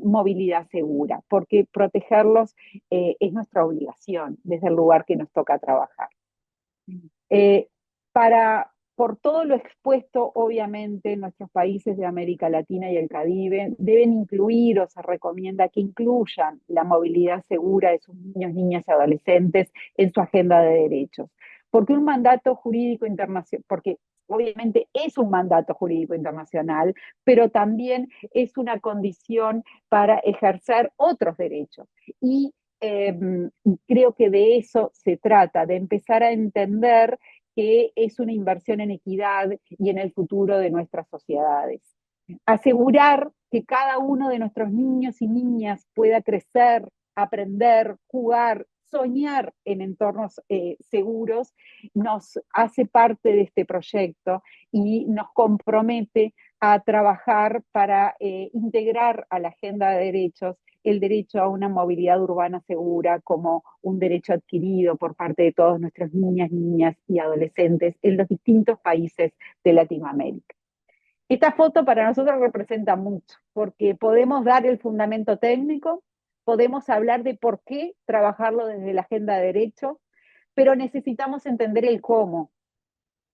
movilidad segura, porque protegerlos es nuestra obligación desde el lugar que nos toca trabajar. Eh, por todo lo expuesto, obviamente, nuestros países de América Latina y el Caribe deben incluir o se recomienda que incluyan la movilidad segura de sus niños, niñas y adolescentes en su agenda de derechos. Porque un mandato jurídico internacional, porque obviamente es un mandato jurídico internacional, pero también es una condición para ejercer otros derechos. Y eh, creo que de eso se trata, de empezar a entender que es una inversión en equidad y en el futuro de nuestras sociedades. Asegurar que cada uno de nuestros niños y niñas pueda crecer, aprender, jugar, soñar en entornos seguros, nos hace parte de este proyecto y nos compromete a trabajar para integrar a la agenda de derechos el derecho a una movilidad urbana segura como un derecho adquirido por parte de todos nuestros niñas, niñas y adolescentes en los distintos países de Latinoamérica. Esta foto para nosotros representa mucho, porque podemos dar el fundamento técnico, podemos hablar de por qué trabajarlo desde la agenda de derechos, pero necesitamos entender el cómo,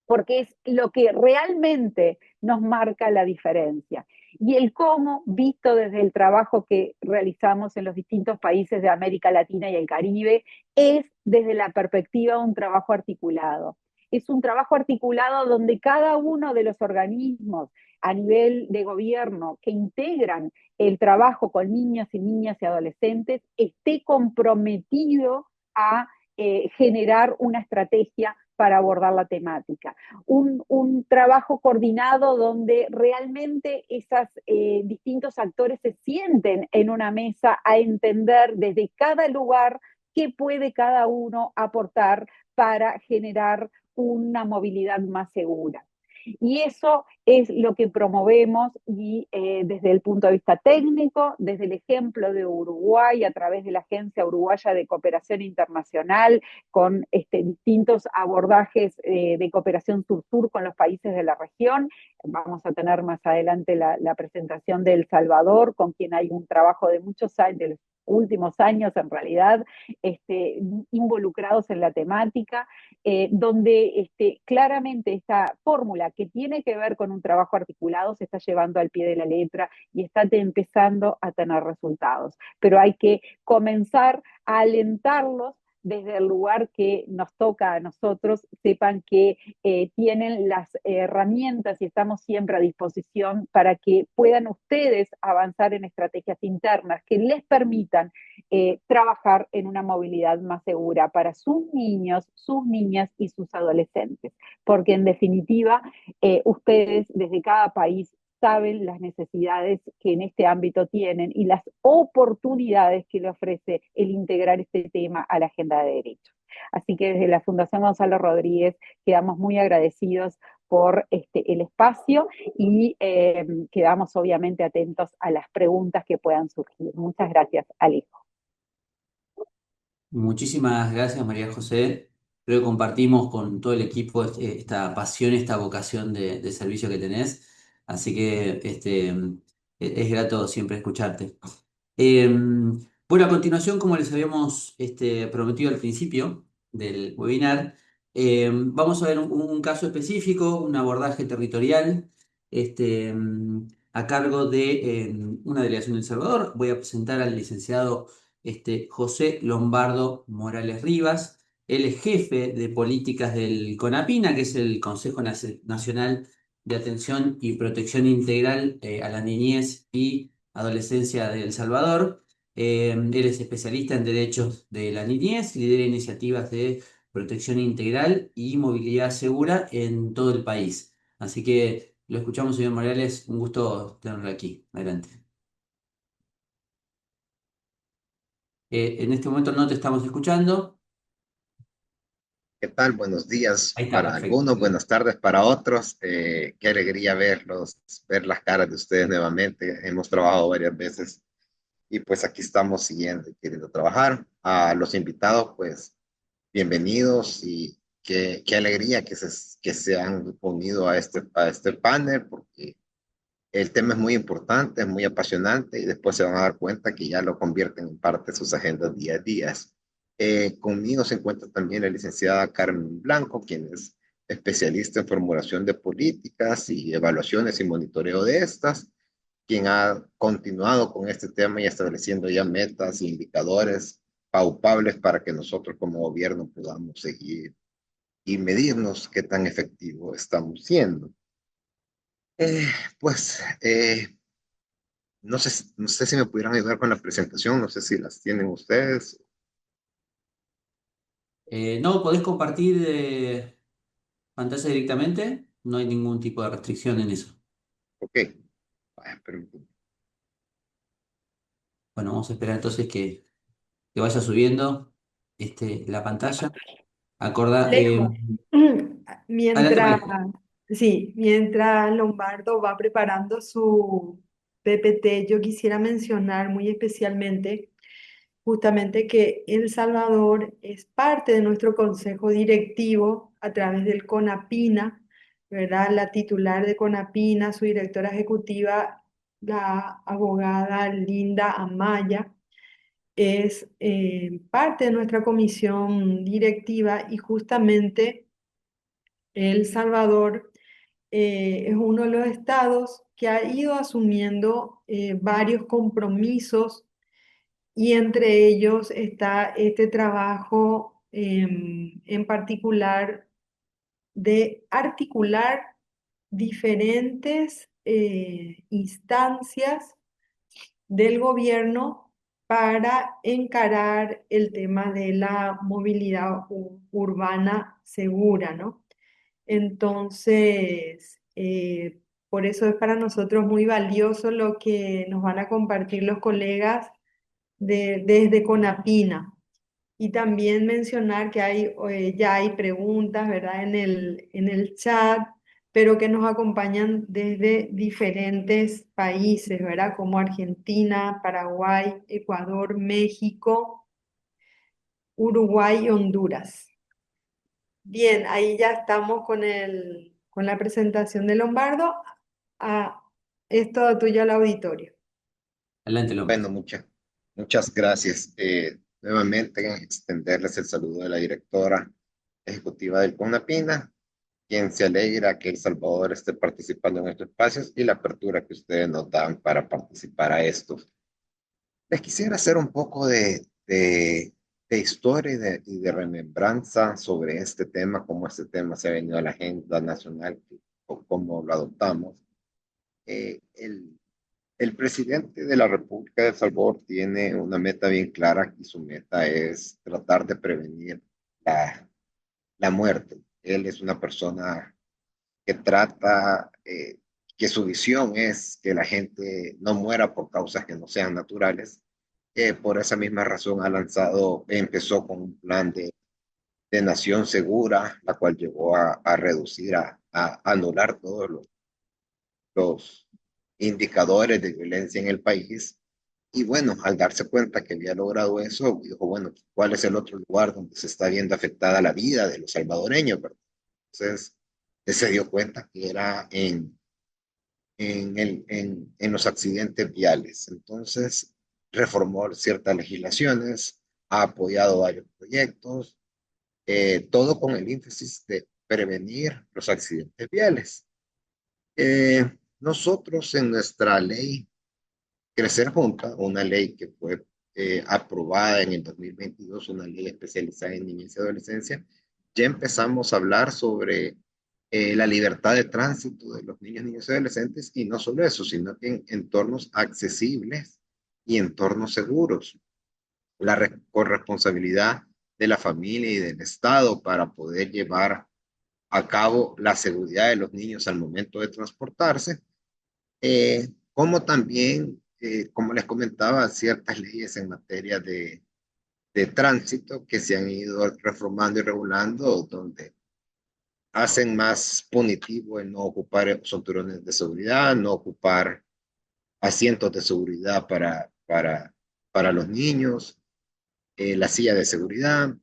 porque es lo que realmente nos marca la diferencia. Y el cómo, visto desde el trabajo que realizamos en los distintos países de América Latina y el Caribe, es desde la perspectiva de un trabajo articulado. Es un trabajo articulado donde cada uno de los organismos a nivel de gobierno que integran el trabajo con niños y niñas y adolescentes esté comprometido a generar una estrategia para abordar la temática. Un trabajo coordinado donde realmente esos distintos actores se sienten en una mesa a entender desde cada lugar qué puede cada uno aportar para generar una movilidad más segura. Y eso es lo que promovemos y desde el punto de vista técnico, desde el ejemplo de Uruguay a través de la Agencia Uruguaya de Cooperación Internacional, con distintos abordajes de cooperación sur-sur con los países de la región. Vamos a tener más adelante la presentación de El Salvador, con quien hay un trabajo de muchos años, de los últimos años en realidad, involucrados en la temática, donde claramente esta fórmula que tiene que ver con un trabajo articulado se está llevando al pie de la letra y está empezando a tener resultados. Pero hay que comenzar a alentarlos desde el lugar que nos toca a nosotros, sepan que tienen las herramientas y estamos siempre a disposición para que puedan ustedes avanzar en estrategias internas que les permitan trabajar en una movilidad más segura para sus niños, sus niñas y sus adolescentes. Porque en definitiva, ustedes desde cada país saben las necesidades que en este ámbito tienen y las oportunidades que le ofrece el integrar este tema a la agenda de derechos. Así que desde la Fundación Gonzalo Rodríguez quedamos muy agradecidos por el espacio y quedamos obviamente atentos a las preguntas que puedan surgir. Muchas gracias, Alejo. Muchísimas gracias, María José. Creo que compartimos con todo el equipo esta pasión, esta vocación de servicio que tenés. Así que es grato siempre escucharte. Bueno, a continuación, como les habíamos prometido al principio del webinar, vamos a ver un caso específico, un abordaje territorial a cargo de una delegación de El Salvador. Voy a presentar al licenciado José Lombardo Morales Rivas. Él es jefe de políticas del CONAPINA, que es el Consejo Nacional de Atención y Protección Integral a la Niñez y Adolescencia de El Salvador. Él es especialista en derechos de la niñez, lidera iniciativas de protección integral y movilidad segura en todo el país. Así que lo escuchamos, señor Morales, un gusto tenerlo aquí. Adelante. En este momento no te estamos escuchando. ¿Qué tal? Buenos días Ahí está, para perfecto. algunos, buenas tardes para otros. Qué alegría verlos, ver las caras de ustedes nuevamente. Hemos trabajado varias veces y pues aquí estamos siguiendo y queriendo trabajar. A los invitados, pues bienvenidos y qué alegría que se han unido a este panel porque el tema es muy importante, es muy apasionante y después se van a dar cuenta que ya lo convierten en parte de sus agendas día a día. Conmigo se encuentra también la licenciada Carmen Blanco, quien es especialista en formulación de políticas y evaluaciones y monitoreo de estas, quien ha continuado con este tema y estableciendo ya metas e indicadores paupables para que nosotros como gobierno podamos seguir y medirnos qué tan efectivo estamos siendo. Eh, pues no sé si me pudieran ayudar con la presentación, no sé si las tienen ustedes. No, podés compartir pantalla directamente. No hay ningún tipo de restricción en eso. Ok, vaya, permítame. Bueno, vamos a esperar entonces que vaya subiendo la pantalla. Acorda, Alejo, adelante, mientras, María. sí, mientras Lombardo va preparando su PPT, yo quisiera mencionar muy especialmente justamente que El Salvador es parte de nuestro consejo directivo a través del CONAPINA, ¿verdad? La titular de CONAPINA, su directora ejecutiva, la abogada Linda Amaya, es parte de nuestra comisión directiva y justamente El Salvador es uno de los estados que ha ido asumiendo varios compromisos y entre ellos está este trabajo en particular de articular diferentes instancias del gobierno para encarar el tema de la movilidad urbana segura, ¿no? Entonces, por eso es para nosotros muy valioso lo que nos van a compartir los colegas desde Conapina. Y también mencionar que ya hay preguntas, ¿verdad? En el chat, pero que nos acompañan desde diferentes países, ¿verdad? Como Argentina, Paraguay, Ecuador, México, Uruguay y Honduras. Bien, ahí ya estamos con la presentación de Lombardo. Ah, es todo tuyo al auditorio. Adelante, Lombardo. Bueno, muchas gracias. Nuevamente, extenderles el saludo de la directora ejecutiva del CONAPINA, quien se alegra que El Salvador esté participando en estos espacios y la apertura que ustedes nos dan para participar a esto. Les quisiera hacer un poco de historia y de remembranza sobre este tema, cómo este tema se ha venido a la agenda nacional o cómo lo adoptamos. Eh, el, el presidente de la República de El Salvador tiene una meta bien clara y su meta es tratar de prevenir la, la muerte. Él es una persona que trata, que su visión es que la gente no muera por causas que no sean naturales. Por esa misma razón empezó con un plan de nación segura, la cual llevó a reducir, a anular todos los indicadores de violencia en el país. Y bueno, al darse cuenta que había logrado eso, dijo, bueno, ¿cuál es el otro lugar donde se está viendo afectada la vida de los salvadoreños? ¿Verdad? Entonces, él se dio cuenta que era en los accidentes viales. Entonces, reformó ciertas legislaciones, ha apoyado varios proyectos, todo con el énfasis de prevenir los accidentes viales. Nosotros en nuestra ley Crecer Junta, una ley que fue aprobada en el 2022, una ley especializada en niñez y adolescencia, ya empezamos a hablar sobre la libertad de tránsito de los niños, niñas y adolescentes, y no solo eso, sino que en entornos accesibles y entornos seguros, la corresponsabilidad de la familia y del Estado para poder llevar a cabo la seguridad de los niños al momento de transportarse, como también, como les comentaba, ciertas leyes en materia de tránsito que se han ido reformando y regulando, donde hacen más punitivo el no ocupar cinturones de seguridad, no ocupar asientos de seguridad para los niños, la silla de seguridad,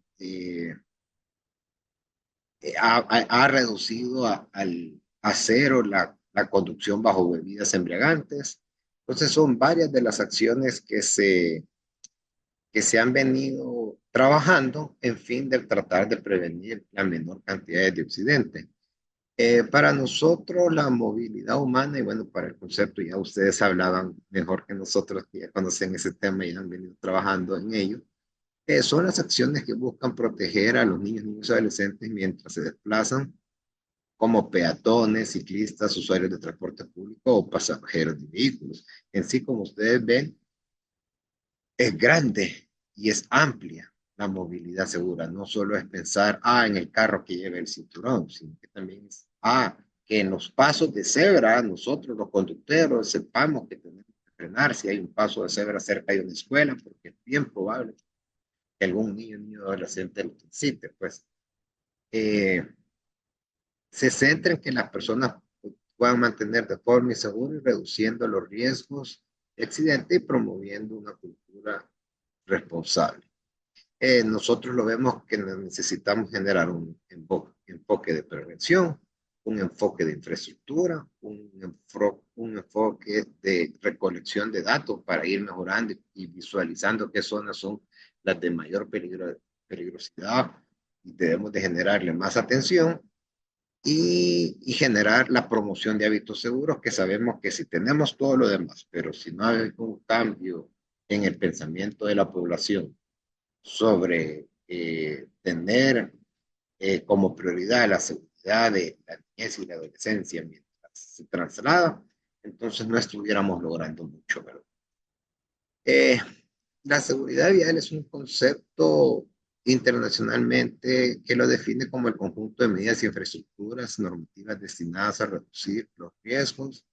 ha reducido a cero la conducción bajo bebidas embriagantes. Entonces son varias de las acciones que se han venido trabajando en fin de tratar de prevenir la menor cantidad de accidentes. Para nosotros la movilidad humana, y bueno, para el concepto ya ustedes hablaban mejor que nosotros que ya conocen ese tema y han venido trabajando en ello, son las acciones que buscan proteger a los niños, niños y adolescentes mientras se desplazan como peatones, ciclistas, usuarios de transporte público o pasajeros de vehículos. En sí, como ustedes ven, es grande y es amplia la movilidad segura. No solo es pensar, en el carro que lleve el cinturón, sino que también es, que en los pasos de cebra, nosotros los conductores sepamos que tenemos que frenar si hay un paso de cebra cerca de una escuela, porque es bien probable que algún niño adolescente lo necesite. Pues se centra en que las personas puedan mantener de forma segura y reduciendo los riesgos de accidente y promoviendo una cultura responsable. Nosotros lo vemos que necesitamos generar un enfoque de prevención, un enfoque de infraestructura, un enfoque de recolección de datos para ir mejorando y visualizando qué zonas son las de mayor peligrosidad y debemos de generarle más atención y generar la promoción de hábitos seguros, que sabemos que si tenemos todo lo demás, pero si no hay un cambio en el pensamiento de la población sobre tener como prioridad la seguridad de la niñez y la adolescencia mientras se traslada, entonces no estuviéramos logrando mucho, ¿verdad? Eh, la seguridad vial es un concepto internacionalmente que lo define como el conjunto de medidas y infraestructuras normativas destinadas a reducir los riesgos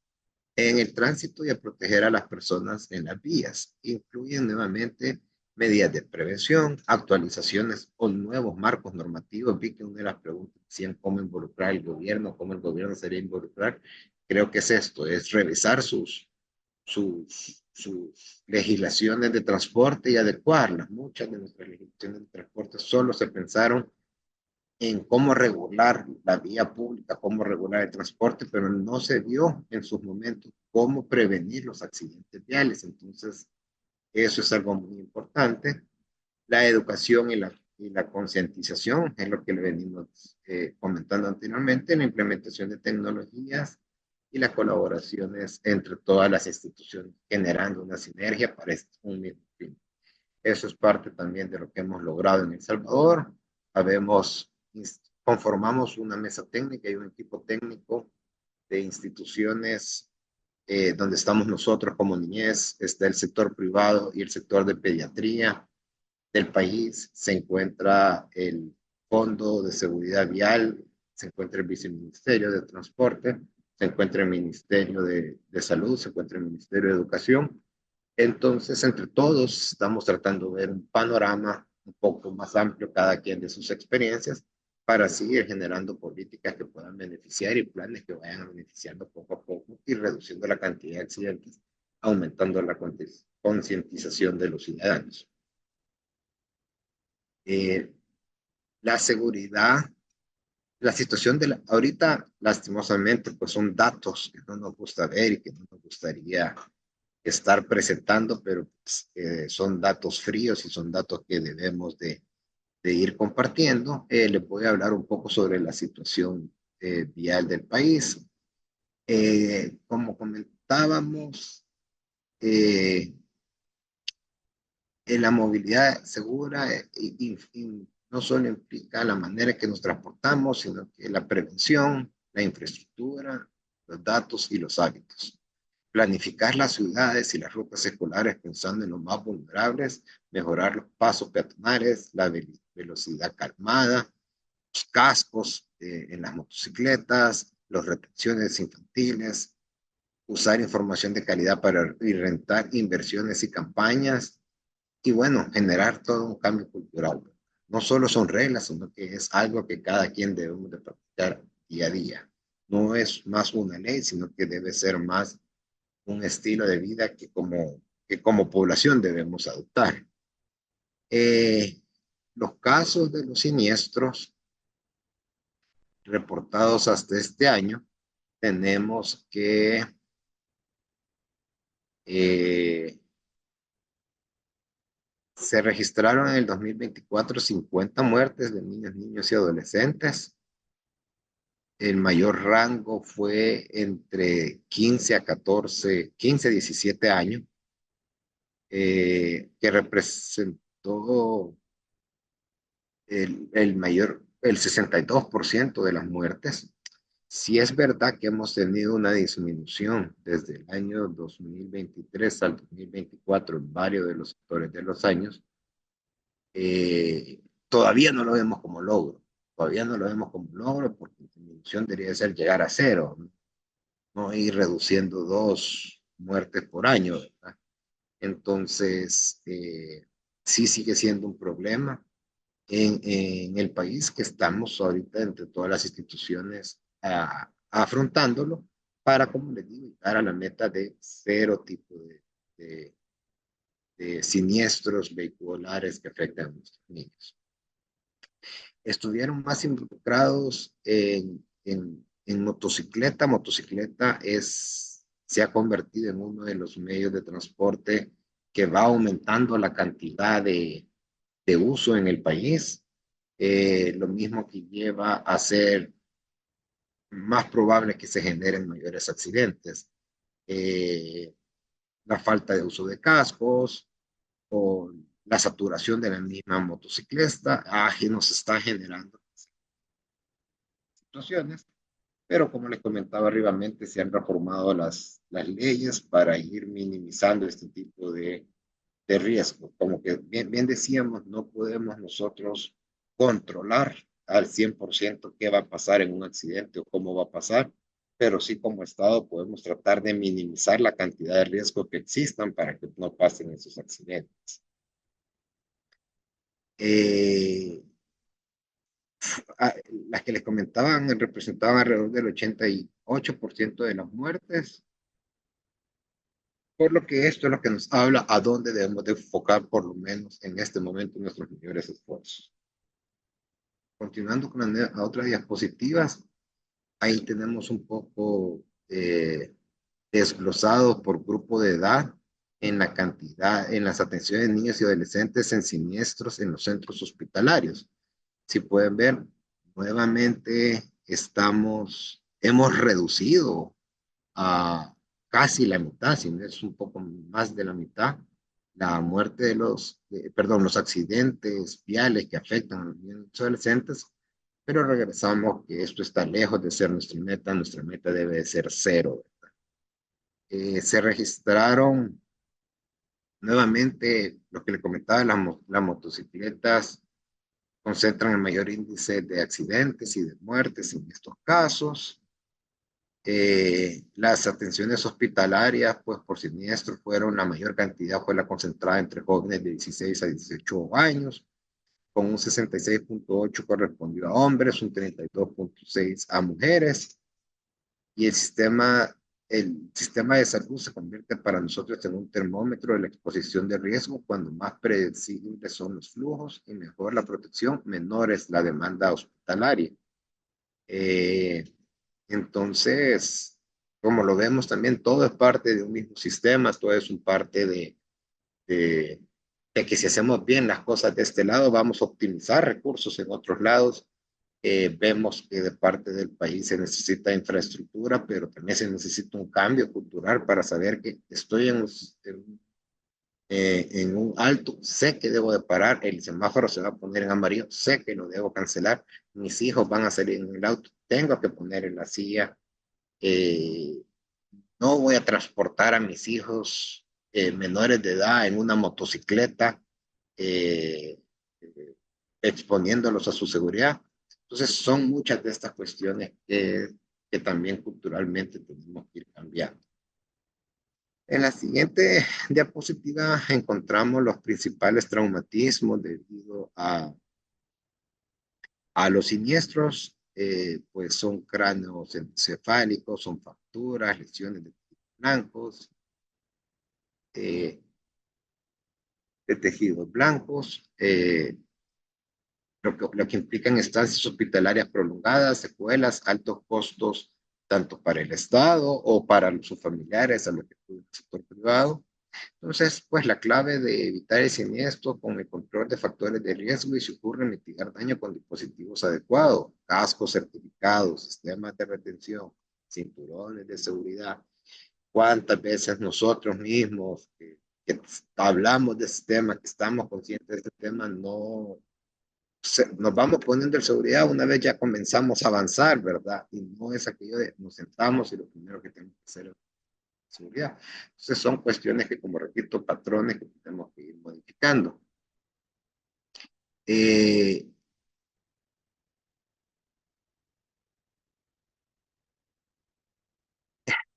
en el tránsito y a proteger a las personas en las vías. Incluyen nuevamente medidas de prevención, actualizaciones o nuevos marcos normativos. Vi que una de las preguntas decían cómo involucrar al gobierno, cómo el gobierno sería involucrar. Creo que es esto, es revisar sus legislaciones de transporte y adecuarlas. Muchas de nuestras legislaciones de transporte solo se pensaron en cómo regular la vía pública, cómo regular el transporte, pero no se vio en sus momentos cómo prevenir los accidentes viales. Entonces, eso es algo muy importante. La educación y la concientización es lo que le venimos comentando anteriormente, la implementación de tecnologías y las colaboraciones entre todas las instituciones, generando una sinergia para un mismo fin. Eso es parte también de lo que hemos logrado en El Salvador. Conformamos una mesa técnica y un equipo técnico de instituciones donde estamos nosotros como niñez, está el sector privado y el sector de pediatría del país, se encuentra el Fondo de Seguridad Vial, se encuentra el Viceministerio de Transporte, se encuentra el Ministerio de Salud, se encuentra el Ministerio de Educación. Entonces, entre todos estamos tratando de ver un panorama un poco más amplio, cada quien de sus experiencias, para seguir generando políticas que puedan beneficiar y planes que vayan beneficiando poco a poco y reduciendo la cantidad de accidentes, aumentando la concientización de los ciudadanos. La seguridad, la situación de ahorita, lastimosamente, pues son datos que no nos gusta ver y que no nos gustaría estar presentando, pero pues, son datos fríos y son datos que debemos de ir compartiendo. Les voy a hablar un poco sobre la situación vial del país. Como comentábamos, eh, la movilidad segura no solo implica la manera en que nos transportamos, sino que la prevención, la infraestructura, los datos y los hábitos. Planificar las ciudades y las rutas escolares pensando en los más vulnerables, mejorar los pasos peatonales, la velocidad calmada, los cascos en las motocicletas, las retenciones infantiles, usar información de calidad para rentar inversiones y campañas, y bueno, generar todo un cambio cultural. No solo son reglas, sino que es algo que cada quien debemos de practicar día a día. No es más una ley, sino que debe ser más un estilo de vida que como población debemos adoptar. Eh, los casos de los siniestros reportados hasta este año, tenemos que se registraron en el 2024 50 muertes de niños, niños y adolescentes. El mayor rango fue entre 15 a 14, 15 a 17 años, que representó el 62% de las muertes. Sí es verdad que hemos tenido una disminución desde el año 2023 al 2024 en varios de los sectores de los años. Todavía no lo vemos como logro. Todavía no lo vemos como logro porque la disminución debería ser llegar a cero, ¿no? No ir reduciendo 2 muertes por año, ¿verdad? Entonces, sí sigue siendo un problema en el país que estamos ahorita entre todas las instituciones afrontándolo para, como les digo, llegar a la meta de cero tipo de, de siniestros vehiculares que afectan a nuestros niños. Estuvieron más involucrados en motocicleta. Motocicleta se ha convertido en uno de los medios de transporte que va aumentando la cantidad de uso en el país. Lo mismo que lleva a ser más probable que se generen mayores accidentes. La falta de uso de cascos o la saturación de la misma motocicleta nos está generando situaciones, pero como les comentaba arribamente, se han reformado las leyes para ir minimizando este tipo de riesgo. Como que bien decíamos, no podemos nosotros controlar al 100% qué va a pasar en un accidente o cómo va a pasar, pero sí como Estado podemos tratar de minimizar la cantidad de riesgo que existan para que no pasen esos accidentes. Las que les comentaban representaban alrededor del 88% de las muertes, por lo que esto es lo que nos habla a dónde debemos de enfocar por lo menos en este momento nuestros mayores esfuerzos. Continuando con las otras diapositivas, ahí tenemos un poco desglosados por grupo de edad en la cantidad, en las atenciones de niños y adolescentes en siniestros en los centros hospitalarios. Si pueden ver, nuevamente hemos reducido a casi la mitad, si no es un poco más de la mitad, la muerte los accidentes viales que afectan a los niños y adolescentes, pero regresamos que esto está lejos de ser nuestra meta debe de ser cero. Se registraron nuevamente, lo que le comentaba, las motocicletas concentran el mayor índice de accidentes y de muertes en estos casos. Las atenciones hospitalarias, pues por siniestro, la mayor cantidad fue la concentrada entre jóvenes de 16 a 18 años, con un 66.8 correspondió a hombres, un 32.6 a mujeres, y el sistema de salud se convierte para nosotros en un termómetro de la exposición de riesgo. Cuando más predecibles son los flujos y mejor la protección, menor es la demanda hospitalaria. Entonces, como lo vemos también, todo es parte de un mismo sistema, todo es un parte de, de que si hacemos bien las cosas de este lado, vamos a optimizar recursos en otros lados. Vemos que de parte del país se necesita infraestructura, pero también se necesita un cambio cultural para saber que estoy en un alto, sé que debo de parar, el semáforo se va a poner en amarillo, sé que lo debo cancelar, mis hijos van a salir en el auto, tengo que poner en la silla, eh, no voy a transportar a mis hijos menores de edad en una motocicleta, eh, eh, exponiéndolos a su seguridad. Entonces son muchas de estas cuestiones que también culturalmente tenemos que ir cambiando. En la siguiente diapositiva encontramos los principales traumatismos debido a los siniestros, pues son cráneos encefálicos, son fracturas, lesiones de blancos, eh, de tejidos blancos, lo que implican estancias hospitalarias prolongadas, secuelas, altos costos, tanto para el Estado o para sus familiares, a lo que el sector privado. Entonces, pues la clave de evitar el siniestro con el control de factores de riesgo y si ocurre mitigar daño con dispositivos adecuados, cascos certificados, sistemas de retención, cinturones de seguridad. ¿Cuántas veces nosotros mismos que hablamos de este tema, que estamos conscientes de este tema, nos vamos poniendo en seguridad una vez ya comenzamos a avanzar, ¿verdad? Y no es aquello de nos sentamos y lo primero que tenemos que hacer es seguridad. Entonces son cuestiones que, como repito, patrones que tenemos que ir modificando. Eh,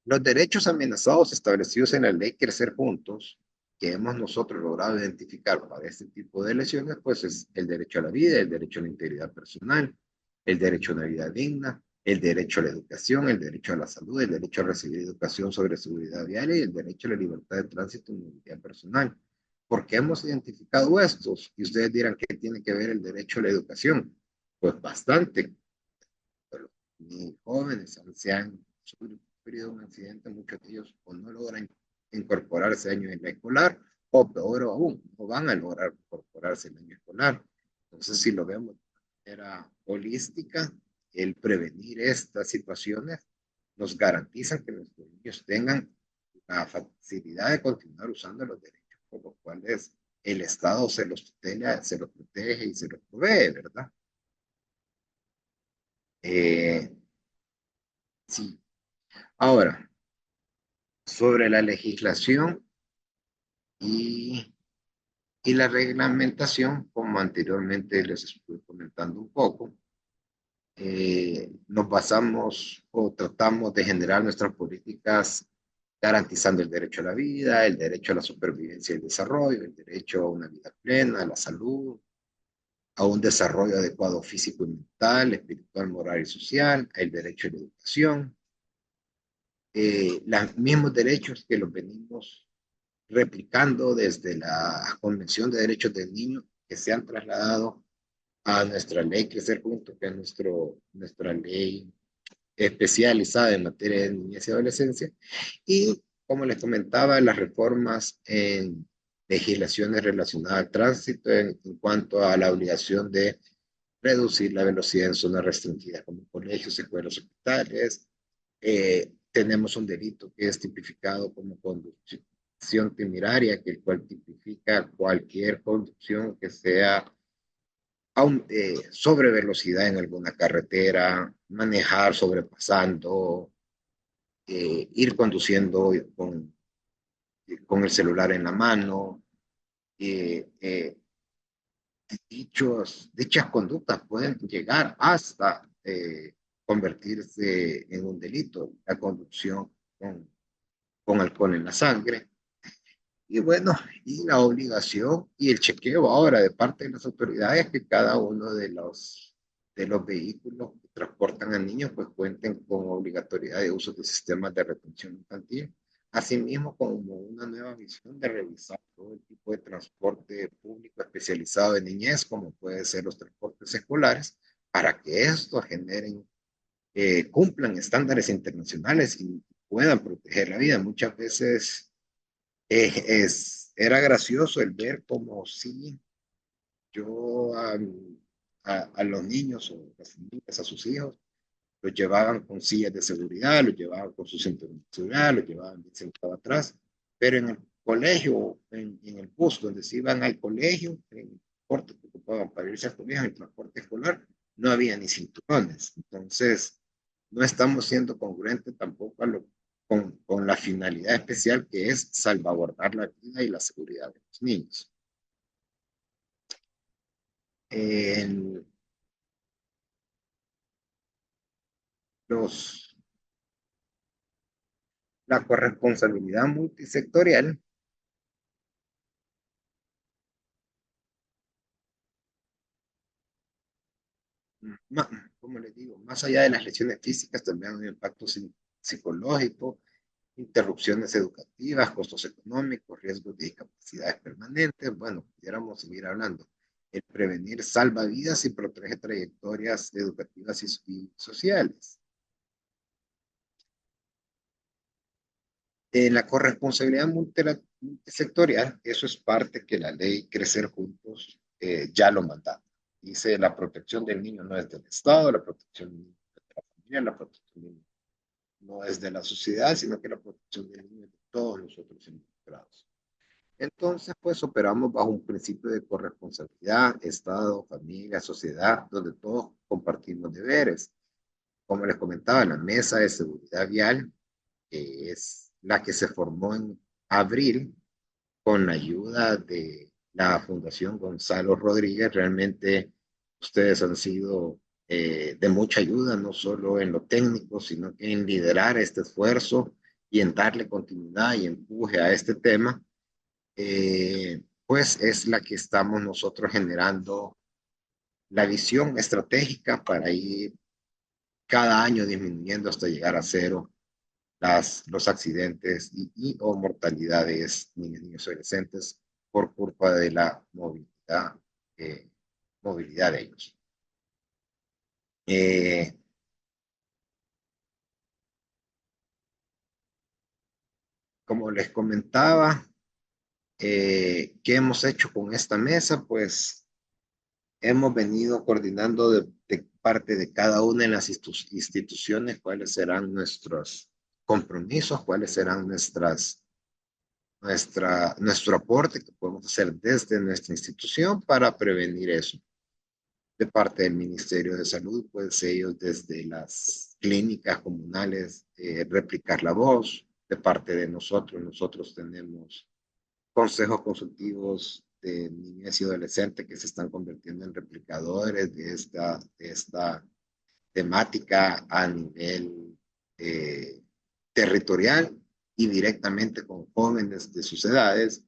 los derechos amenazados establecidos en la ley Crecer Juntos, que hemos nosotros logrado identificar para este tipo de lesiones, pues es el derecho a la vida, el derecho a la integridad personal, el derecho a una vida digna, el derecho a la educación, el derecho a la salud, el derecho a recibir educación sobre seguridad viaria y el derecho a la libertad de tránsito y movilidad personal. ¿Por qué hemos identificado estos? Y ustedes dirán, ¿qué tiene que ver el derecho a la educación? Pues bastante. Pero ni jóvenes, ancianos, sufrido un accidente, muchos de ellos o no logran incorporarse al año escolar, o peor aún, no van a lograr incorporarse al año escolar. Entonces, si lo vemos de manera holística, el prevenir estas situaciones nos garantiza que nuestros niños tengan la facilidad de continuar usando los derechos por los cuales el Estado se los tutela, se los protege y se los provee, ¿verdad? Sí. Ahora, sobre la legislación y, y la reglamentación, como anteriormente les estuve comentando un poco, nos basamos o tratamos de generar nuestras políticas garantizando el derecho a la vida, el derecho a la supervivencia y el desarrollo, el derecho a una vida plena, a la salud, a un desarrollo adecuado físico y mental, espiritual, moral y social, el derecho a la educación, los mismos derechos que los venimos replicando desde la Convención de Derechos del Niño, que se han trasladado a nuestra ley Crecer Juntos, que es nuestra ley especializada en materia de niñez y adolescencia, y como les comentaba, las reformas en legislaciones relacionadas al tránsito en cuanto a la obligación de reducir la velocidad en zonas restringidas como colegios, escuelas, hospitales. Tenemos un delito que es tipificado como conducción temeraria, que el cual tipifica cualquier conducción que sea sobre velocidad en alguna carretera, manejar sobrepasando, ir conduciendo con el celular en la mano. Eh, eh, dichas conductas pueden llegar hasta convertirse en un delito, la conducción con alcohol en la sangre. Y bueno, y la obligación y el chequeo ahora de parte de las autoridades que cada uno de los vehículos que transportan a niños pues cuenten con obligatoriedad de uso de sistemas de retención infantil. Asimismo, como una nueva visión de revisar todo el tipo de transporte público especializado de niñez, como puede ser los transportes escolares, para que estos generen, cumplan estándares internacionales y puedan proteger la vida. Muchas veces era gracioso el ver como si yo a los niños o las familias, a sus hijos, los llevaban con sillas de seguridad, los llevaban con su cinturón de seguridad, los llevaban bien sentado atrás, pero en el colegio, en el bus donde se iban al colegio, en el transporte que ocupaban para irse al colegio, en el transporte escolar, no había ni cinturones. Entonces, no estamos siendo congruentes tampoco con la finalidad especial que es salvaguardar la vida y la seguridad de los niños. En los, la corresponsabilidad multisectorial, ma- como les digo, más allá de las lesiones físicas, también hay un impacto psicológico, interrupciones educativas, costos económicos, riesgos de discapacidades permanentes. Bueno, pudiéramos seguir hablando. El prevenir salva vidas y protege trayectorias educativas y sociales. En la corresponsabilidad multisectorial, eso es parte que la ley Crecer Juntos ya lo manda. Dice, la protección del niño no es del Estado, la protección del niño es de la familia, la protección del niño no es de la sociedad, sino que la protección del niño es de todos nosotros involucrados. Entonces, pues operamos bajo un principio de corresponsabilidad, Estado, familia, sociedad, donde todos compartimos deberes. Como les comentaba, la mesa de seguridad vial, que es la que se formó en abril con la ayuda de la Fundación Gonzalo Rodríguez. Realmente ustedes han sido de mucha ayuda, no solo en lo técnico, sino que en liderar este esfuerzo y en darle continuidad y empuje a este tema. Pues es la que estamos nosotros generando la visión estratégica para ir cada año disminuyendo hasta llegar a cero los accidentes o mortalidades de niños y adolescentes por culpa de la eh, movilidad de ellos. Eh, Como les comentaba, ¿qué hemos hecho con esta mesa? Pues hemos venido coordinando de parte de cada una de las instituciones cuáles serán nuestros compromisos, cuáles serán nuestro aporte que podemos hacer desde nuestra institución para prevenir eso. De parte del Ministerio de Salud, pues ellos desde las clínicas comunales replicar la voz. De parte de nosotros tenemos consejos consultivos de niñez y adolescentes que se están convirtiendo en replicadores de esta temática a nivel territorial y directamente con jóvenes de sus edades.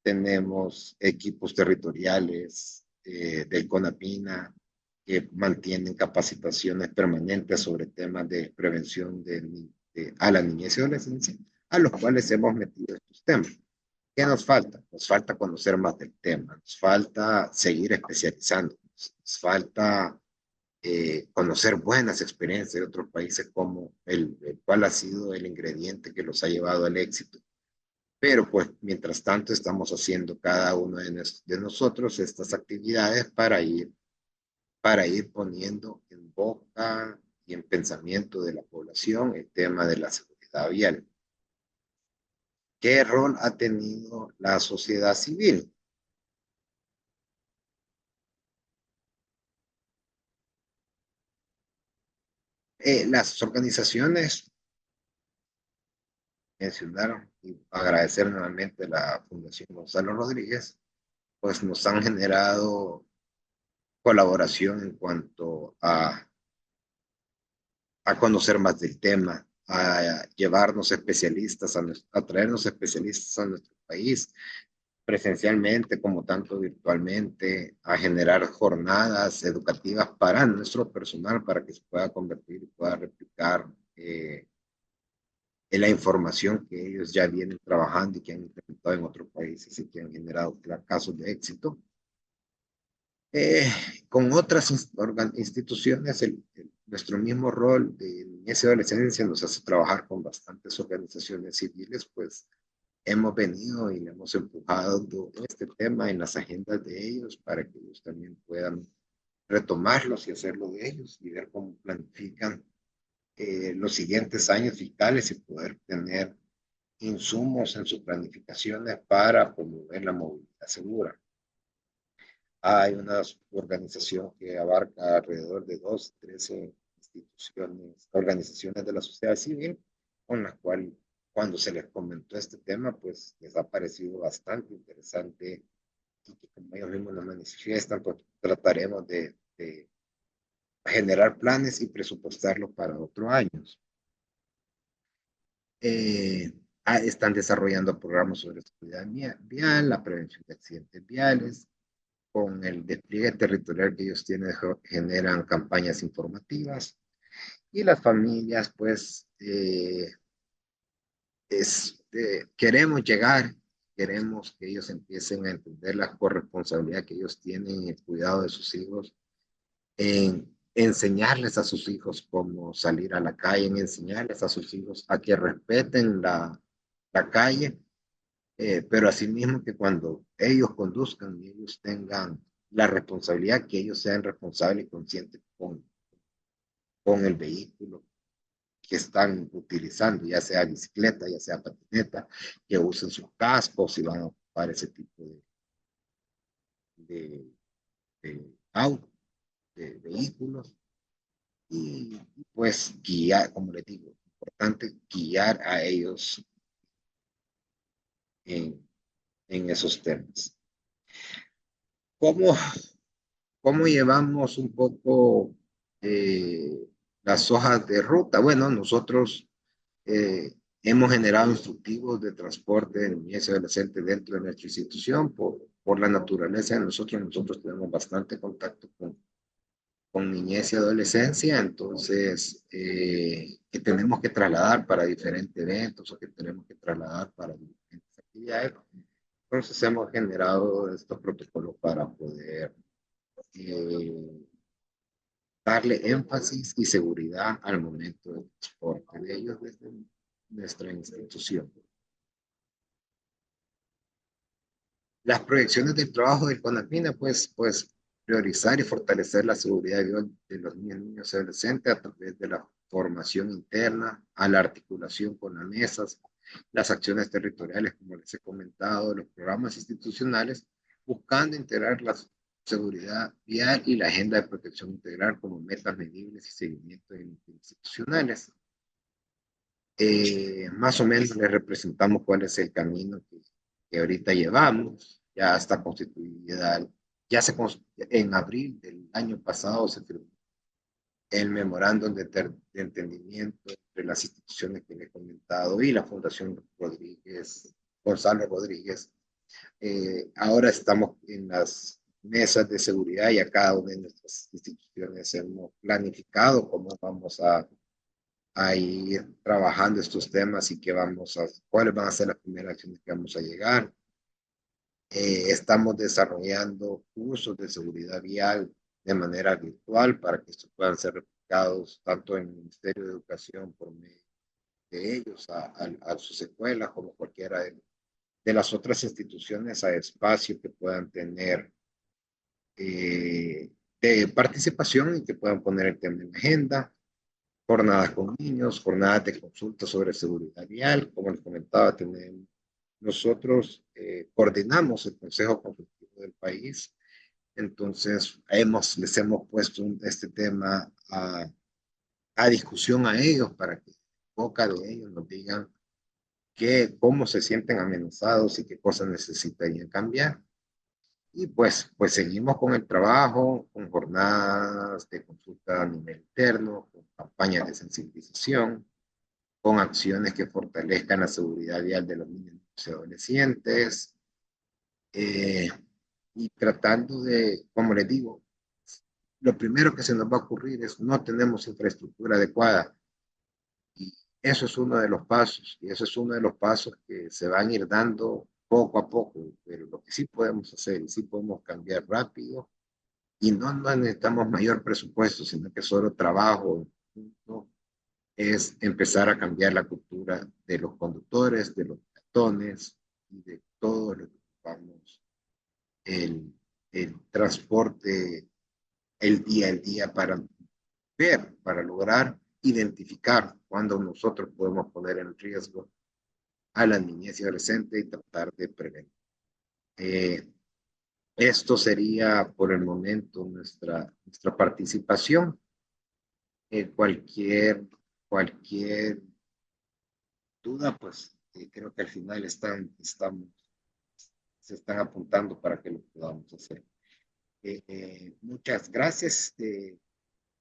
Tenemos equipos territoriales del CONAPINA que mantienen capacitaciones permanentes sobre temas de prevención a la niñez y adolescencia, a los cuales hemos metido estos temas. ¿Qué nos falta? Nos falta conocer más del tema, nos falta seguir especializándonos, nos falta conocer buenas experiencias de otros países como cuál ha sido el ingrediente que los ha llevado al éxito. Pero pues mientras tanto estamos haciendo cada uno de nosotros estas actividades para ir poniendo en boca y en pensamiento de la población el tema de la seguridad vial. ¿Qué rol ha tenido la sociedad civil? Las organizaciones mencionaron y agradecer nuevamente a la Fundación Gonzalo Rodríguez, pues nos han generado colaboración en cuanto a conocer más del tema, a llevarnos especialistas, a traernos especialistas a nuestro país, presencialmente como tanto virtualmente, a generar jornadas educativas para nuestro personal para que se pueda convertir y pueda replicar en la información que ellos ya vienen trabajando y que han implementado en otros países y que han generado casos de éxito. Con otras instituciones, nuestro mismo rol de niñez y adolescencia nos hace trabajar con bastantes organizaciones civiles, pues hemos venido y le hemos empujado este tema en las agendas de ellos para que ellos también puedan retomarlos y hacerlo de ellos y ver cómo planifican los siguientes años fiscales y poder tener insumos en sus planificaciones para promover la movilidad segura. Hay una organización que abarca alrededor de 13 instituciones, organizaciones de la sociedad civil, con las cuales cuando se les comentó este tema, pues les ha parecido bastante interesante y que como ellos mismos nos manifiestan, pues trataremos de generar planes y presupuestarlos para otros años. Están desarrollando programas sobre seguridad vial, la prevención de accidentes viales. Con el despliegue territorial que ellos tienen, generan campañas informativas y las familias, pues, queremos llegar, queremos que ellos empiecen a entender la corresponsabilidad que ellos tienen en el cuidado de sus hijos, en enseñarles a sus hijos cómo salir a la calle, en enseñarles a sus hijos a que respeten la calle, pero asimismo que cuando ellos conduzcan y ellos tengan la responsabilidad, que ellos sean responsables y conscientes con el vehículo que están utilizando, ya sea bicicleta, ya sea patineta, que usen sus cascos y van a ocupar ese tipo de, de autos, de vehículos. Y pues guiar, como les digo, importante guiar a ellos en, en esos temas. ¿Cómo, cómo llevamos un poco las hojas de ruta? Bueno, nosotros hemos generado instructivos de transporte de niñez y adolescente dentro de nuestra institución por la naturaleza de nosotros. Nosotros tenemos bastante contacto con niñez y adolescencia, entonces que tenemos que trasladar para diferentes eventos o que tenemos que trasladar para diferentes actividades. Entonces hemos generado estos protocolos para poder darle énfasis y seguridad al momento del transporte de ellos desde nuestra institución. Las proyecciones del trabajo del CONAPINA, pues priorizar y fortalecer la seguridad de los niños y adolescentes a través de la formación interna, a la articulación con las mesas, las acciones territoriales, como les he comentado, los programas institucionales, buscando integrar la seguridad vial y la agenda de protección integral como metas medibles y seguimiento institucionales. Más o menos les representamos cuál es el camino que ahorita llevamos. Ya está constituida, en abril del año pasado se firmó el memorándum de entendimiento entre las instituciones que le he comentado y la Fundación Gonzalo Rodríguez. Ahora estamos en las mesas de seguridad y a cada una de nuestras instituciones hemos planificado cómo vamos a ir trabajando estos temas y cuáles van a ser las primeras acciones que vamos a llegar. Estamos desarrollando cursos de seguridad vial de manera virtual para que estos puedan ser replicados tanto en el Ministerio de Educación por medio de ellos a sus escuelas como cualquiera de las otras instituciones a espacio que puedan tener de participación y que puedan poner el tema en la agenda. Jornadas con niños, jornadas de consulta sobre seguridad vial, como les comentaba, nosotros coordinamos el Consejo Consultivo del país, entonces les hemos puesto este tema a discusión a ellos para que boca de ellos nos digan cómo se sienten amenazados y qué cosas necesitarían cambiar. Y pues seguimos con el trabajo, con jornadas de consulta a nivel interno, con campañas de sensibilización, con acciones que fortalezcan la seguridad vial de los niños y adolescentes, y tratando de, como les digo, lo primero que se nos va a ocurrir es no tenemos infraestructura adecuada. Y eso es uno de los pasos, y eso es uno de los pasos que se van a ir dando poco a poco, pero lo que sí podemos hacer y sí podemos cambiar rápido, y no necesitamos mayor presupuesto, sino que solo trabajo, ¿no? es empezar a cambiar la cultura de los conductores, de los peatones y de todo lo que ocupamos el, el transporte el día para ver, para lograr identificar cuando nosotros podemos poner en riesgo a la niñez y adolescente y tratar de prevenir. Eh, Esto sería por el momento nuestra participación. Cualquier duda, pues creo que al final se están apuntando para que lo podamos hacer. Muchas gracias.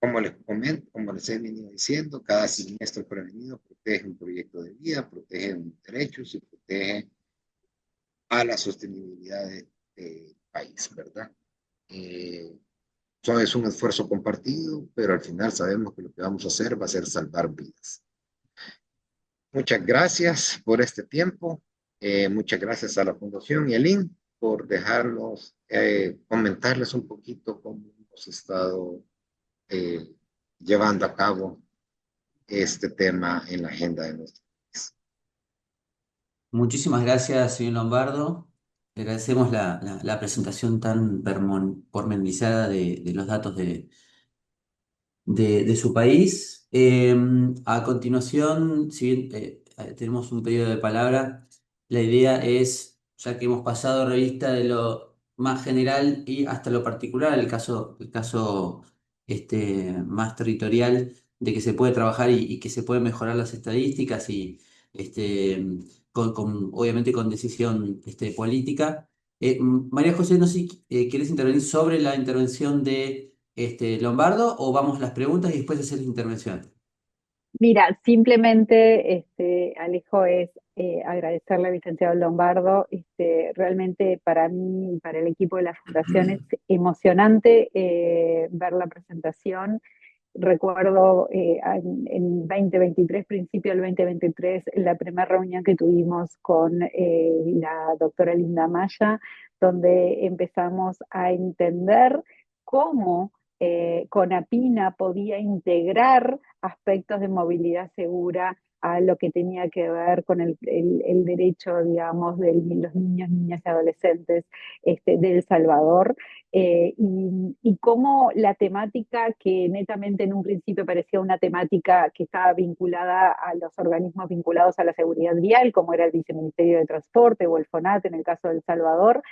Como les comento, como les he venido diciendo, cada siniestro prevenido protege un proyecto de vida, protege derechos y protege a la sostenibilidad del país, ¿verdad? Eh, es un esfuerzo compartido, pero al final sabemos que lo que vamos a hacer va a ser salvar vidas. Muchas gracias por este tiempo. Muchas gracias a la Fundación y a Lynn por dejarnos comentarles un poquito cómo hemos estado eh, llevando a cabo este tema en la agenda de nuestro país. Muchísimas gracias, señor Lombardo. Le agradecemos la presentación tan pormenorizada de los datos de su país. A continuación, si bien tenemos un pedido de palabra, la idea es, ya que hemos pasado revista de lo más general y hasta lo particular, el caso más territorial, de que se puede trabajar y que se pueden mejorar las estadísticas y obviamente con decisión política. María José, no sé si quieres intervenir sobre la intervención de Lombardo o vamos a las preguntas y después hacer la intervención. Mira, simplemente, Alejo, es agradecerle al licenciado Lombardo. Realmente para mí y para el equipo de la Fundación es emocionante ver la presentación. Recuerdo en 2023, principio del 2023, la primera reunión que tuvimos con la doctora Linda Maya, donde empezamos a entender cómo Conapina podía integrar aspectos de movilidad segura a lo que tenía que ver con el derecho, digamos, de los niños, niñas y adolescentes de El Salvador. Y cómo la temática que netamente en un principio parecía una temática que estaba vinculada a los organismos vinculados a la seguridad vial, como era el Viceministerio de Transporte o el FONAT en el caso de El Salvador,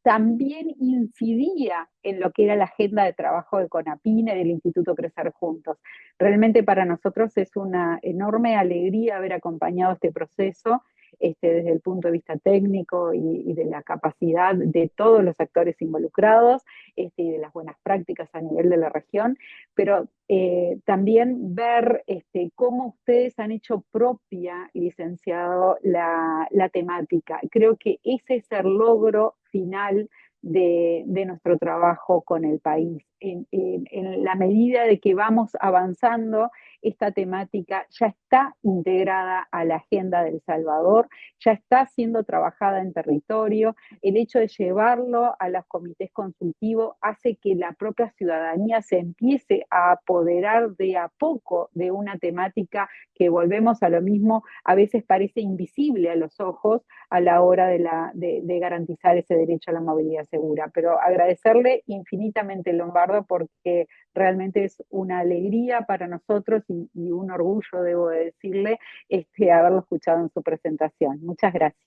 también incidía en lo que era la agenda de trabajo de CONAPINA y del Instituto Crecer Juntos. Realmente para nosotros es una enorme alegría haber acompañado este proceso desde el punto de vista técnico y de la capacidad de todos los actores involucrados y de las buenas prácticas a nivel de la región, pero también ver cómo ustedes han hecho propia, licenciado, la temática. Creo que ese es el logro final de nuestro trabajo con el país. En la medida de que vamos avanzando, esta temática ya está integrada a la agenda del Salvador, ya está siendo trabajada en territorio. El hecho de llevarlo a los comités consultivos hace que la propia ciudadanía se empiece a apoderar de a poco de una temática que, volvemos a lo mismo, a veces parece invisible a los ojos a la hora de garantizar ese derecho a la movilidad segura. Pero agradecerle infinitamente, Lombardo, porque realmente es una alegría para nosotros y un orgullo, debo de decirle, haberlo escuchado en su presentación. Muchas gracias.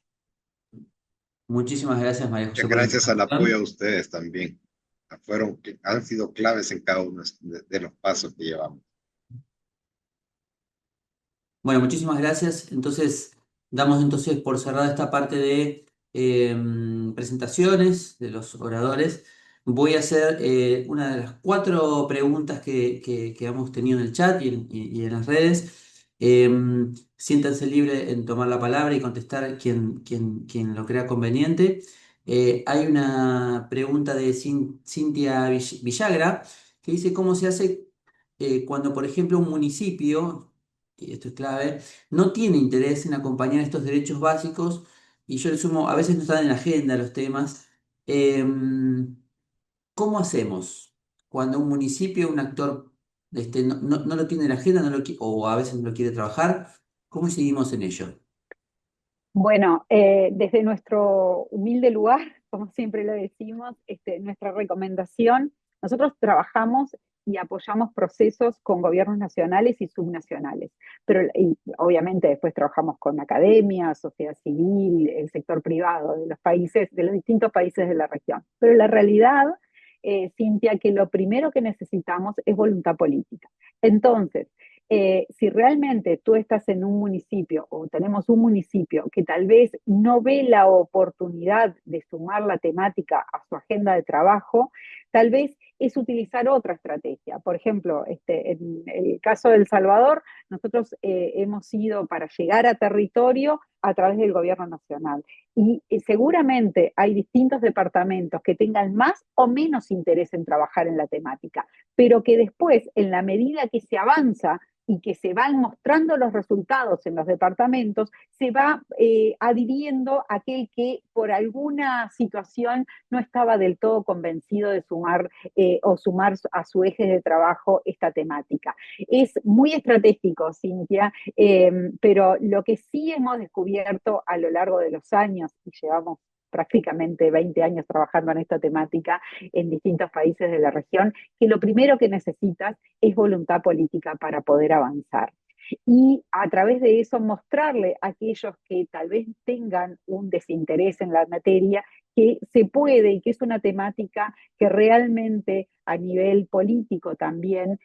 Muchísimas gracias, María José, Muchas por la gracias al apoyo a intervención. ustedes también. Han sido claves en cada uno de los pasos que llevamos. Bueno, muchísimas gracias. Entonces, damos entonces por cerrada esta parte de presentaciones de los oradores. Voy a hacer una de las cuatro preguntas que hemos tenido en el chat y en las redes. Siéntanse libres en tomar la palabra y contestar quien lo crea conveniente. Hay una pregunta de Cintia Villagra que dice cómo se hace cuando, por ejemplo, un municipio, y esto es clave, no tiene interés en acompañar estos derechos básicos, y yo le sumo, a veces no están en la agenda los temas. Em, ¿Cómo hacemos cuando un municipio, un actor no lo tiene en la agenda, o a veces no lo quiere trabajar. ¿Cómo seguimos en ello? Bueno, desde nuestro humilde lugar, como siempre lo decimos, nuestra recomendación, nosotros trabajamos y apoyamos procesos con gobiernos nacionales y subnacionales, pero y obviamente después trabajamos con academia, sociedad civil, el sector privado de los países, de los distintos países de la región. Pero la realidad, Cintia, que lo primero que necesitamos es voluntad política. Entonces, si realmente tú estás en un municipio o tenemos un municipio que tal vez no ve la oportunidad de sumar la temática a su agenda de trabajo, tal vez es utilizar otra estrategia. Por ejemplo, en el caso de El Salvador, nosotros hemos ido para llegar a territorio a través del gobierno nacional. Y seguramente hay distintos departamentos que tengan más o menos interés en trabajar en la temática, pero que después, en la medida que se avanza, y que se van mostrando los resultados en los departamentos, se va adhiriendo aquel que por alguna situación no estaba del todo convencido de sumar o sumar a su eje de trabajo esta temática. Es muy estratégico, Cintia, pero lo que sí hemos descubierto a lo largo de los años, y llevamos prácticamente 20 años trabajando en esta temática en distintos países de la región, que lo primero que necesitas es voluntad política para poder avanzar. Y a través de eso mostrarle a aquellos que tal vez tengan un desinterés en la materia que se puede y que es una temática que realmente a nivel político también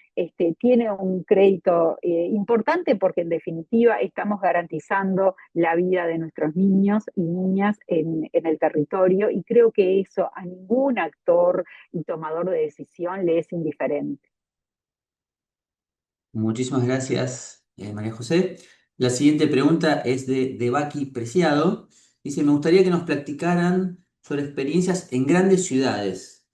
tiene un crédito importante porque en definitiva estamos garantizando la vida de nuestros niños y niñas en el territorio y creo que eso a ningún actor y tomador de decisión le es indiferente. Muchísimas gracias, María José. La siguiente pregunta es de Baki Preciado. Dice, me gustaría que nos platicaran sobre experiencias en grandes ciudades.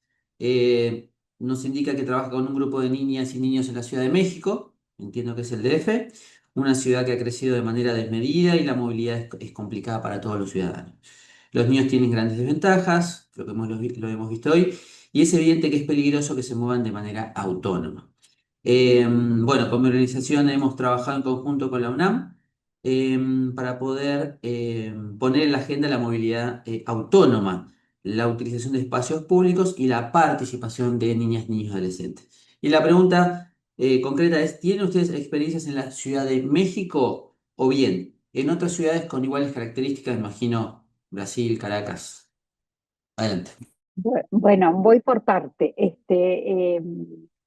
Nos indica que trabaja con un grupo de niñas y niños en la Ciudad de México, entiendo que es el DF, una ciudad que ha crecido de manera desmedida y la movilidad es complicada para todos los ciudadanos. Los niños tienen grandes desventajas, lo hemos visto hoy, y es evidente que es peligroso que se muevan de manera autónoma. Bueno, como organización hemos trabajado en conjunto con la UNAM para poder poner en la agenda la movilidad autónoma, la utilización de espacios públicos y la participación de niñas, niños y adolescentes. Y la pregunta concreta es, ¿tienen ustedes experiencias en la Ciudad de México o bien en otras ciudades con iguales características? Imagino Brasil, Caracas. Adelante. Bueno, voy por parte.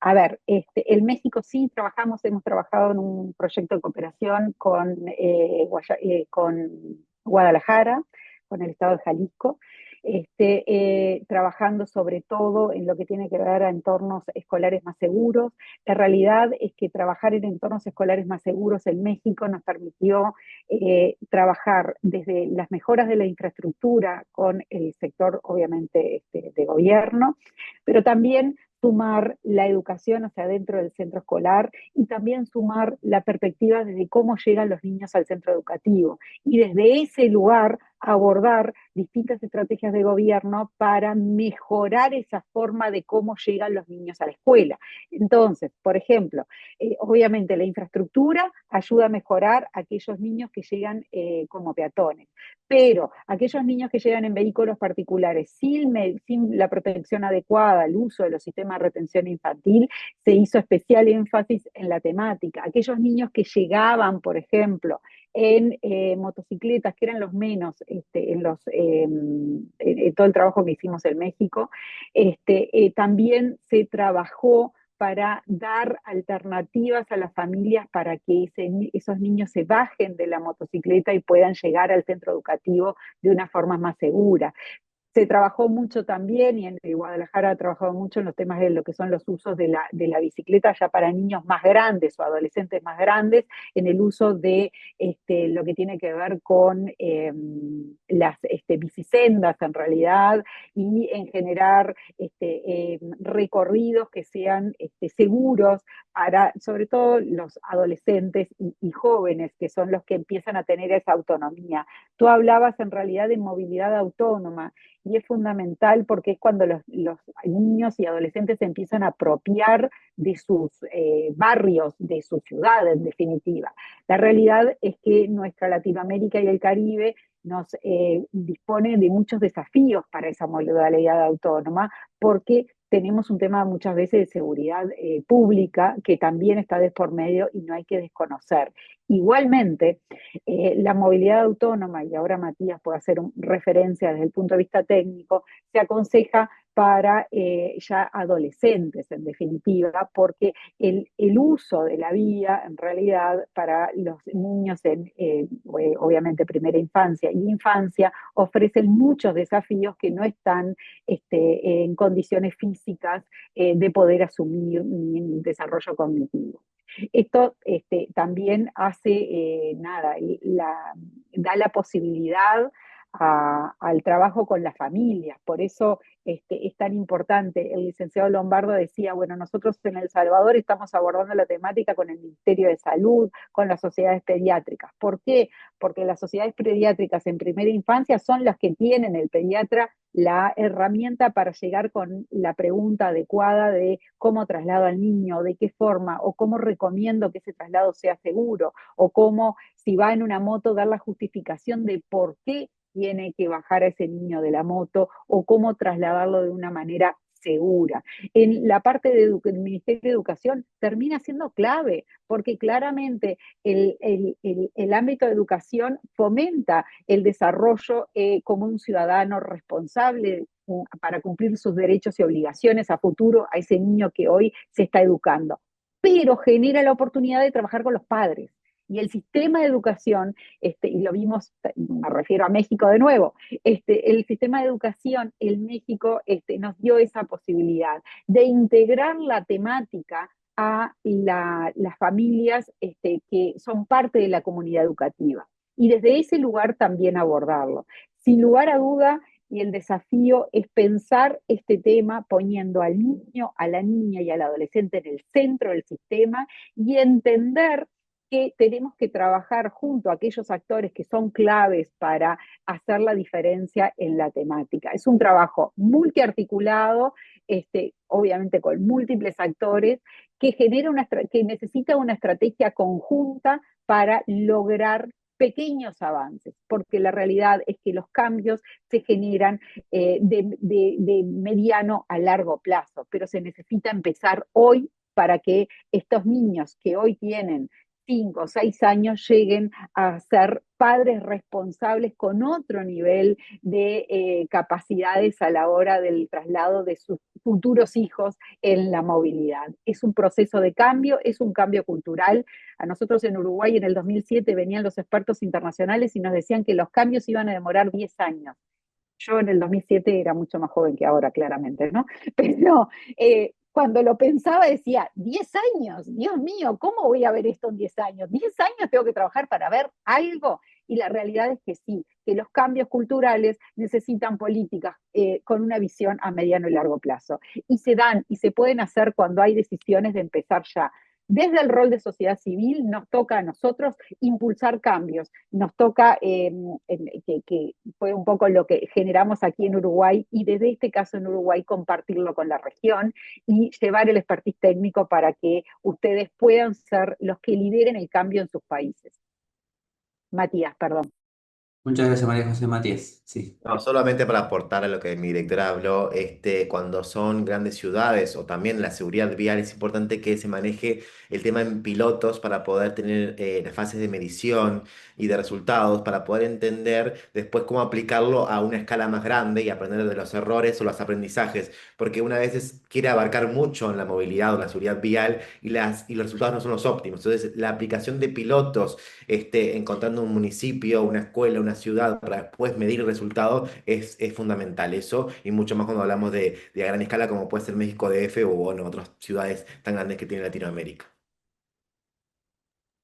A ver, en México sí trabajamos, hemos trabajado en un proyecto de cooperación con Guadalajara, con el estado de Jalisco, trabajando sobre todo en lo que tiene que ver a entornos escolares más seguros. La realidad es que trabajar en entornos escolares más seguros en México nos permitió trabajar desde las mejoras de la infraestructura con el sector, obviamente, de gobierno, pero también sumar la educación hacia adentro del centro escolar y también sumar la perspectiva desde cómo llegan los niños al centro educativo. Y desde ese lugar abordar distintas estrategias de gobierno para mejorar esa forma de cómo llegan los niños a la escuela. Entonces, por ejemplo, obviamente la infraestructura ayuda a mejorar a aquellos niños que llegan como peatones, pero aquellos niños que llegan en vehículos particulares sin la protección adecuada, el uso de los sistemas de retención infantil, se hizo especial énfasis en la temática. Aquellos niños que llegaban, por ejemplo, en motocicletas, que eran los menos en todo el trabajo que hicimos en México, también se trabajó para dar alternativas a las familias para que esos niños se bajen de la motocicleta y puedan llegar al centro educativo de una forma más segura. Se trabajó mucho también, y en Guadalajara ha trabajado mucho en los temas de lo que son los usos de la bicicleta ya para niños más grandes o adolescentes más grandes, en el uso de lo que tiene que ver con las bicisendas en realidad, y en generar recorridos que sean seguros para sobre todo los adolescentes y jóvenes, que son los que empiezan a tener esa autonomía. Tú hablabas en realidad de movilidad autónoma, y es fundamental porque es cuando los niños y adolescentes se empiezan a apropiar de sus barrios, de su ciudad en definitiva. La realidad es que nuestra Latinoamérica y el Caribe nos dispone de muchos desafíos para esa modalidad autónoma, porque tenemos un tema muchas veces de seguridad pública que también está de por medio y no hay que desconocer. Igualmente, la movilidad autónoma, y ahora Matías puede hacer referencia desde el punto de vista técnico, se aconseja para ya adolescentes, en definitiva, porque el uso de la vía, en realidad, para los niños en, obviamente, primera infancia y infancia, ofrecen muchos desafíos que no están en condiciones físicas de poder asumir un desarrollo cognitivo. Esto también hace, da la posibilidad al trabajo con las familias. Por eso es tan importante. El licenciado Lombardo decía, bueno, nosotros en El Salvador estamos abordando la temática con el Ministerio de Salud, con las sociedades pediátricas. ¿Por qué? Porque las sociedades pediátricas en primera infancia son las que tienen el pediatra la herramienta para llegar con la pregunta adecuada de cómo traslado al niño, de qué forma, o cómo recomiendo que ese traslado sea seguro, o cómo, si va en una moto, dar la justificación de por qué tiene que bajar a ese niño de la moto, o cómo trasladarlo de una manera segura. En la parte del Ministerio de Educación termina siendo clave, porque claramente el ámbito de educación fomenta el desarrollo como un ciudadano responsable para cumplir sus derechos y obligaciones a futuro a ese niño que hoy se está educando, pero genera la oportunidad de trabajar con los padres. Y el sistema de educación, y lo vimos, me refiero a México de nuevo, el sistema de educación en México nos dio esa posibilidad de integrar la temática a las familias que son parte de la comunidad educativa. Y desde ese lugar también abordarlo. Sin lugar a duda, y el desafío es pensar este tema poniendo al niño, a la niña y al adolescente en el centro del sistema y entender que tenemos que trabajar junto a aquellos actores que son claves para hacer la diferencia en la temática. Es un trabajo multiarticulado, obviamente con múltiples actores, que necesita una estrategia conjunta para lograr pequeños avances, porque la realidad es que los cambios se generan de mediano a largo plazo, pero se necesita empezar hoy para que estos niños que hoy tienen 5 o 6 años lleguen a ser padres responsables con otro nivel de capacidades a la hora del traslado de sus futuros hijos en la movilidad. Es un proceso de cambio, es un cambio cultural. A nosotros en Uruguay en el 2007 venían los expertos internacionales y nos decían que los cambios iban a demorar 10 años. Yo en el 2007 era mucho más joven que ahora, claramente, ¿no? Pero cuando lo pensaba decía, 10 años, Dios mío, ¿cómo voy a ver esto en 10 años? 10 años tengo que trabajar para ver algo. Y la realidad es que sí, que los cambios culturales necesitan políticas con una visión a mediano y largo plazo. Y se dan y se pueden hacer cuando hay decisiones de empezar ya. Desde el rol de sociedad civil nos toca a nosotros impulsar cambios, nos toca, que fue un poco lo que generamos aquí en Uruguay, y desde este caso en Uruguay compartirlo con la región y llevar el expertise técnico para que ustedes puedan ser los que lideren el cambio en sus países. Matías, perdón. Muchas gracias, María José Matías. Sí. No, solamente para aportar a lo que mi directora habló, cuando son grandes ciudades o también la seguridad vial, es importante que se maneje el tema en pilotos para poder tener las fases de medición y de resultados, para poder entender después cómo aplicarlo a una escala más grande y aprender de los errores o los aprendizajes, porque una vez quiere abarcar mucho en la movilidad o la seguridad vial y los resultados no son los óptimos. Entonces, la aplicación de pilotos, encontrando un municipio, una escuela, una ciudad, para después medir el resultado, es fundamental eso, y mucho más cuando hablamos de a gran escala, como puede ser México DF o bueno, otras ciudades tan grandes que tiene Latinoamérica.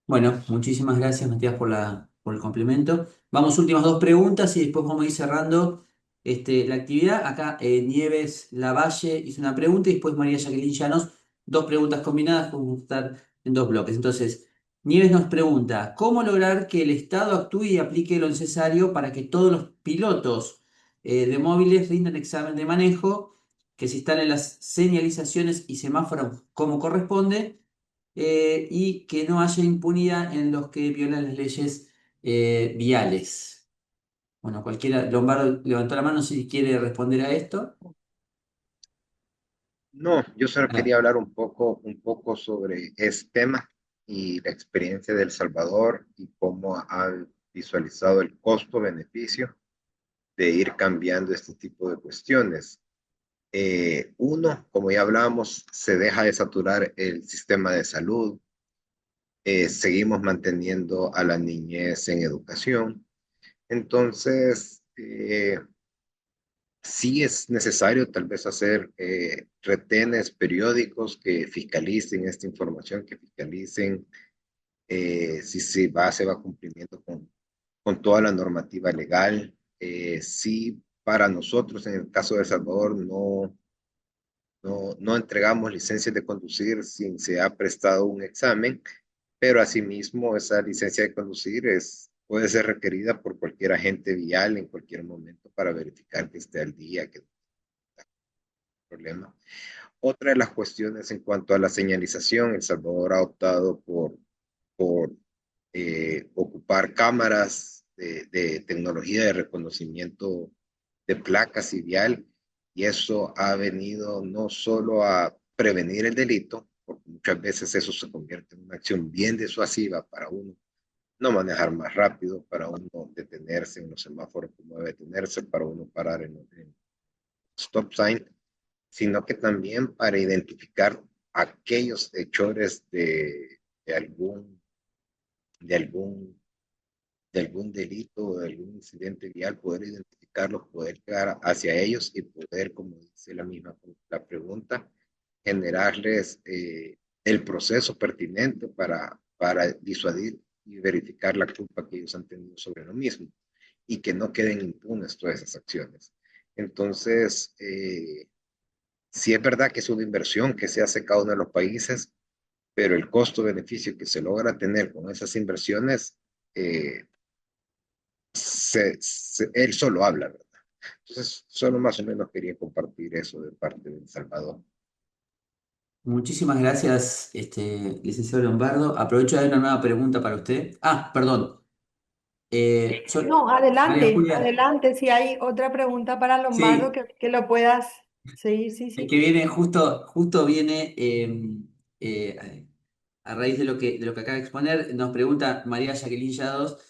Bueno, muchísimas gracias, Matías, por el complemento. Vamos, últimas dos preguntas y después vamos a ir cerrando la actividad. Acá Nieves Lavalle hizo una pregunta y después María Jacqueline Llanos, dos preguntas combinadas, podemos estar en dos bloques. Entonces, Nieves nos pregunta, ¿cómo lograr que el Estado actúe y aplique lo necesario para que todos los pilotos de móviles rindan examen de manejo, que se instalen las señalizaciones y semáforos como corresponde, y que no haya impunidad en los que violan las leyes viales. Bueno, cualquiera, Lombardo levantó la mano si quiere responder a esto. No, yo solo Ah, quería hablar un poco sobre este tema y la experiencia de El Salvador y cómo ha visualizado el costo-beneficio de ir cambiando este tipo de cuestiones. Uno, como ya hablábamos, se deja de saturar el sistema de salud, seguimos manteniendo a la niñez en educación. Entonces, sí es necesario tal vez hacer retenes periódicos que fiscalicen esta información, que fiscalicen si se va cumpliendo con toda la normativa legal. Sí, para nosotros, en el caso de El Salvador, no entregamos licencias de conducir sin se ha prestado un examen, pero asimismo esa licencia de conducir puede ser requerida por cualquier agente vial en cualquier momento para verificar que esté al día, que no hay problema. Otra de las cuestiones en cuanto a la señalización, El Salvador ha optado por ocupar cámaras de tecnología de reconocimiento de placas y vial, y eso ha venido no solo a prevenir el delito, porque muchas veces eso se convierte en una acción bien disuasiva para uno no manejar más rápido, para uno detenerse en los semáforos como debe detenerse, para uno parar en stop sign, sino que también para identificar aquellos hechores de algún, de algún, de algún delito o de algún incidente vial, poder identificarlos, poder llegar hacia ellos y poder, como dice la pregunta, generarles el proceso pertinente para disuadir y verificar la culpa que ellos han tenido sobre lo mismo y que no queden impunes todas esas acciones. Entonces, sí es verdad que es una inversión que se hace cada uno de los países, pero el costo-beneficio que se logra tener con esas inversiones, eh, él solo habla, ¿verdad? Entonces, solo más o menos quería compartir eso de parte de El Salvador. muchísimas gracias, licenciado Lombardo. Aprovecho de dar una nueva pregunta para usted. Ah, perdón. No, María adelante, Julia, adelante. Si hay otra pregunta para Lombardo, sí, que lo puedas seguir, sí, el sí. que viene justo viene a raíz de lo que acaba de exponer, nos pregunta María Jacqueline Yados,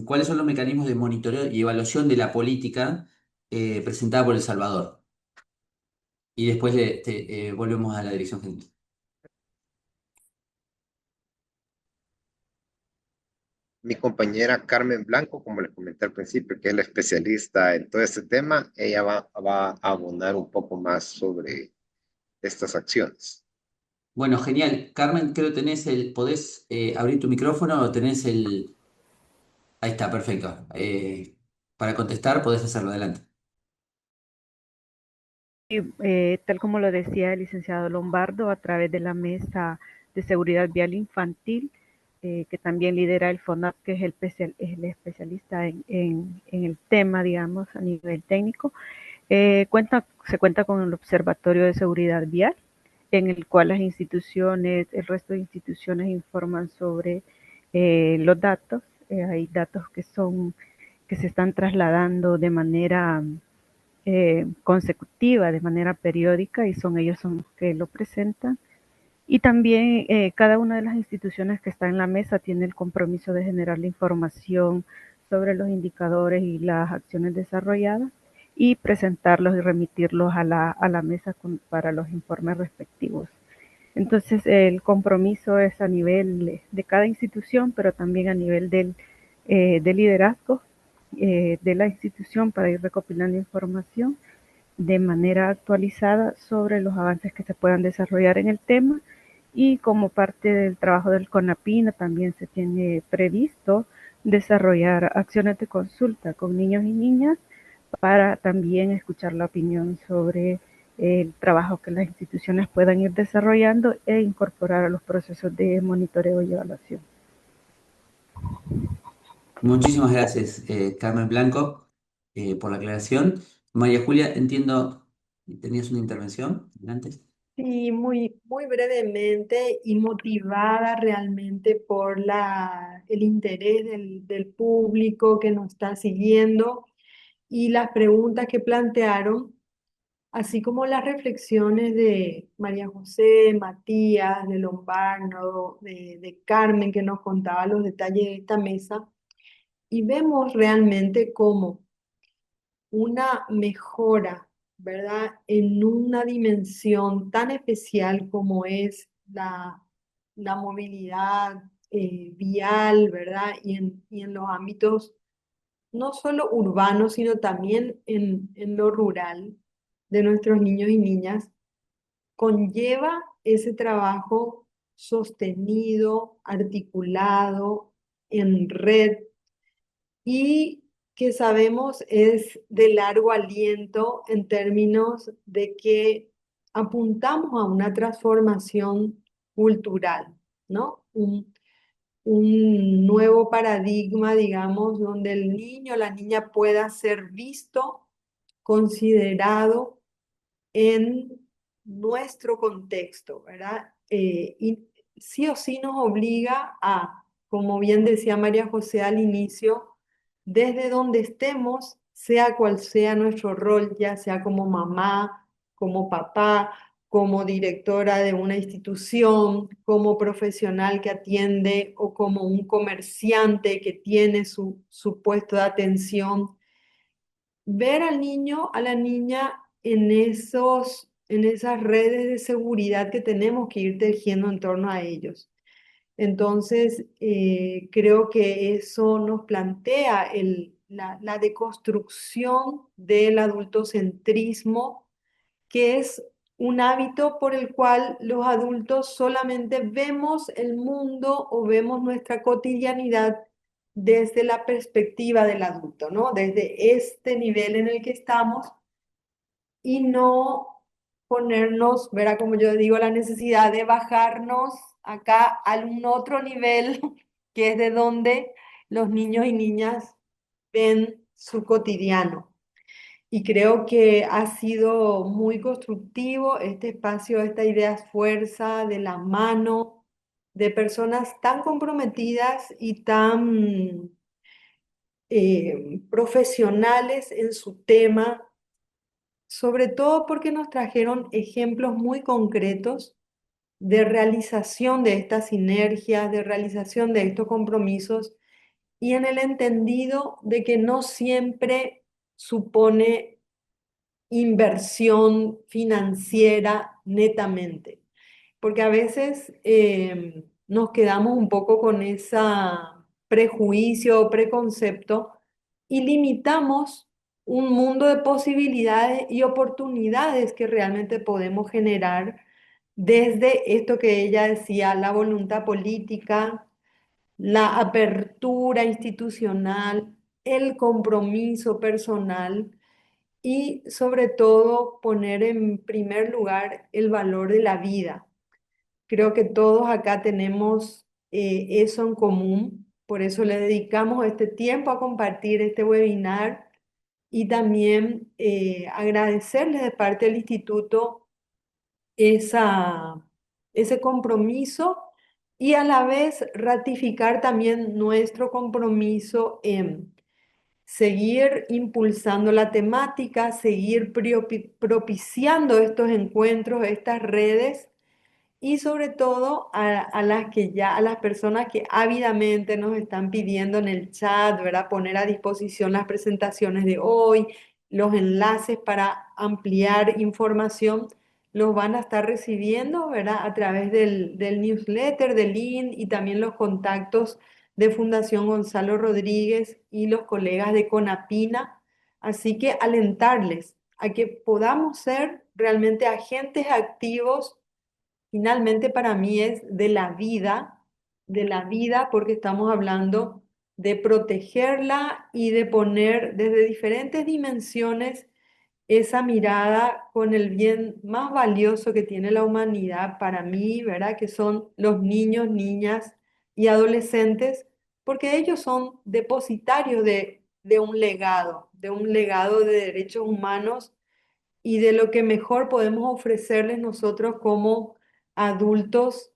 ¿cuáles son los mecanismos de monitoreo y evaluación de la política presentada por El Salvador? Y después volvemos a la dirección general. Mi compañera Carmen Blanco, como les comenté al principio, que es la especialista en todo este tema, ella va a abonar un poco más sobre estas acciones. Bueno, genial. Carmen, creo que podés abrir tu micrófono o tenés el... Ahí está, perfecto. Para contestar podés hacerlo, adelante. Y, tal como lo decía el licenciado Lombardo, a través de la Mesa de Seguridad Vial Infantil, que también lidera el FONAP, que es el especialista en el tema, digamos, a nivel técnico, se cuenta con el Observatorio de Seguridad Vial, en el cual las instituciones, el resto de instituciones informan sobre los datos. Hay datos que se están trasladando de manera consecutiva, de manera periódica, y son los que lo presentan. Y también cada una de las instituciones que está en la mesa tiene el compromiso de generar la información sobre los indicadores y las acciones desarrolladas y presentarlos y remitirlos a la mesa para los informes respectivos. Entonces, el compromiso es a nivel de cada institución, pero también a nivel del liderazgo de la institución para ir recopilando información de manera actualizada sobre los avances que se puedan desarrollar en el tema, y como parte del trabajo del CONAPINA también se tiene previsto desarrollar acciones de consulta con niños y niñas para también escuchar la opinión sobre el trabajo que las instituciones puedan ir desarrollando e incorporar a los procesos de monitoreo y evaluación. Muchísimas gracias, Carmen Blanco. por la aclaración. María Julia, entiendo, tenías una intervención antes. Sí, muy brevemente y motivada realmente por el interés del público que nos está siguiendo y las preguntas que plantearon, así como las reflexiones de María José, Matías, de Lombardo, de Carmen, que nos contaba los detalles de esta mesa, y vemos realmente cómo una mejora, ¿verdad? En una dimensión tan especial como es la movilidad vial, ¿verdad? Y en los ámbitos no solo urbanos, sino también en lo rural de nuestros niños y niñas, conlleva ese trabajo sostenido, articulado, en red y que sabemos es de largo aliento en términos de que apuntamos a una transformación cultural, ¿no? Un nuevo paradigma, digamos, donde el niño o la niña pueda ser visto, considerado en nuestro contexto, ¿verdad? Y sí o sí nos obliga a, como bien decía María José al inicio, desde donde estemos, sea cual sea nuestro rol, ya sea como mamá, como papá, como directora de una institución, como profesional que atiende o como un comerciante que tiene su puesto de atención, ver al niño, a la niña en esas redes de seguridad que tenemos que ir tejiendo en torno a ellos. Entonces, creo que eso nos plantea la deconstrucción del adultocentrismo, que es un hábito por el cual los adultos solamente vemos el mundo o vemos nuestra cotidianidad desde la perspectiva del adulto, ¿no? Desde este nivel en el que estamos y no ponernos, verá como yo digo, la necesidad de bajarnos acá a un otro nivel, que es de donde los niños y niñas ven su cotidiano. Y creo que ha sido muy constructivo este espacio, esta idea fuerza de la mano de personas tan comprometidas y tan profesionales en su tema, sobre todo porque nos trajeron ejemplos muy concretos de realización de estas sinergias, de realización de estos compromisos y en el entendido de que no siempre supone inversión financiera netamente, porque a veces nos quedamos un poco con ese prejuicio o preconcepto y limitamos un mundo de posibilidades y oportunidades que realmente podemos generar desde esto que ella decía, la voluntad política, la apertura institucional, el compromiso personal y sobre todo poner en primer lugar el valor de la vida. Creo que todos acá tenemos eso en común, por eso le dedicamos este tiempo a compartir este webinar y también agradecerles de parte del instituto esa, ese compromiso y a la vez ratificar también nuestro compromiso en seguir impulsando la temática, seguir propiciando estos encuentros, estas redes y sobre todo a las que ya, a las personas que ávidamente nos están pidiendo en el chat, ¿verdad? Poner a disposición las presentaciones de hoy, los enlaces para ampliar información, los van a estar recibiendo, ¿verdad? A través del newsletter, del link y también los contactos de Fundación Gonzalo Rodríguez y los colegas de Conapina. Así que alentarles a que podamos ser realmente agentes activos. Finalmente, para mí es de la vida, porque estamos hablando de protegerla y de poner desde diferentes dimensiones esa mirada con el bien más valioso que tiene la humanidad para mí, ¿verdad? Que son los niños, niñas y adolescentes, porque ellos son depositarios de un legado, de un legado de derechos humanos y de lo que mejor podemos ofrecerles nosotros como adultos,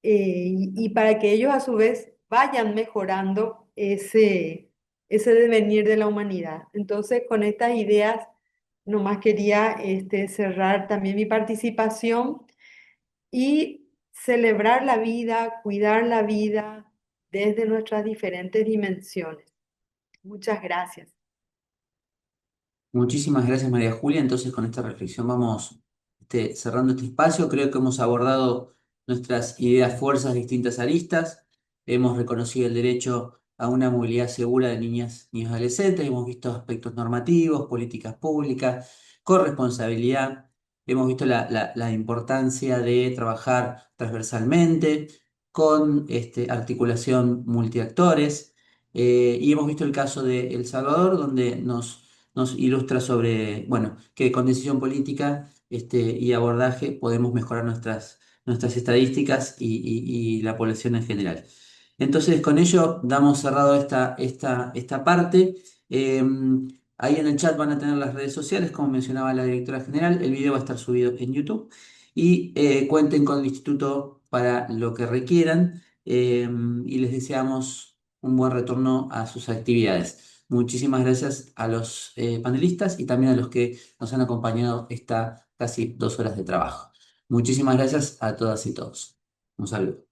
y para que ellos a su vez vayan mejorando ese devenir de la humanidad. Entonces, con estas ideas, nomás quería cerrar también mi participación y celebrar la vida, cuidar la vida desde nuestras diferentes dimensiones. Muchas gracias. Muchísimas gracias, María Julia. Entonces, con esta reflexión vamos cerrando este espacio. Creo que hemos abordado nuestras ideas, fuerzas, distintas aristas. Hemos reconocido el derecho a una movilidad segura de niñas, niños y adolescentes. Hemos visto aspectos normativos, políticas públicas, corresponsabilidad. Hemos visto la importancia de trabajar transversalmente con articulación multiactores. Y hemos visto el caso de El Salvador, donde nos ilustra sobre, bueno, que con decisión política y abordaje podemos mejorar nuestras estadísticas y la población en general. Entonces, con ello damos cerrado esta parte. Eh, Ahí en el chat van a tener las redes sociales, como mencionaba la directora general. El video va a estar subido en YouTube. Y cuenten con el instituto para lo que requieran. Y les deseamos un buen retorno a sus actividades. Muchísimas gracias a los panelistas y también a los que nos han acompañado esta casi 2 horas de trabajo. Muchísimas gracias a todas y todos. Un saludo.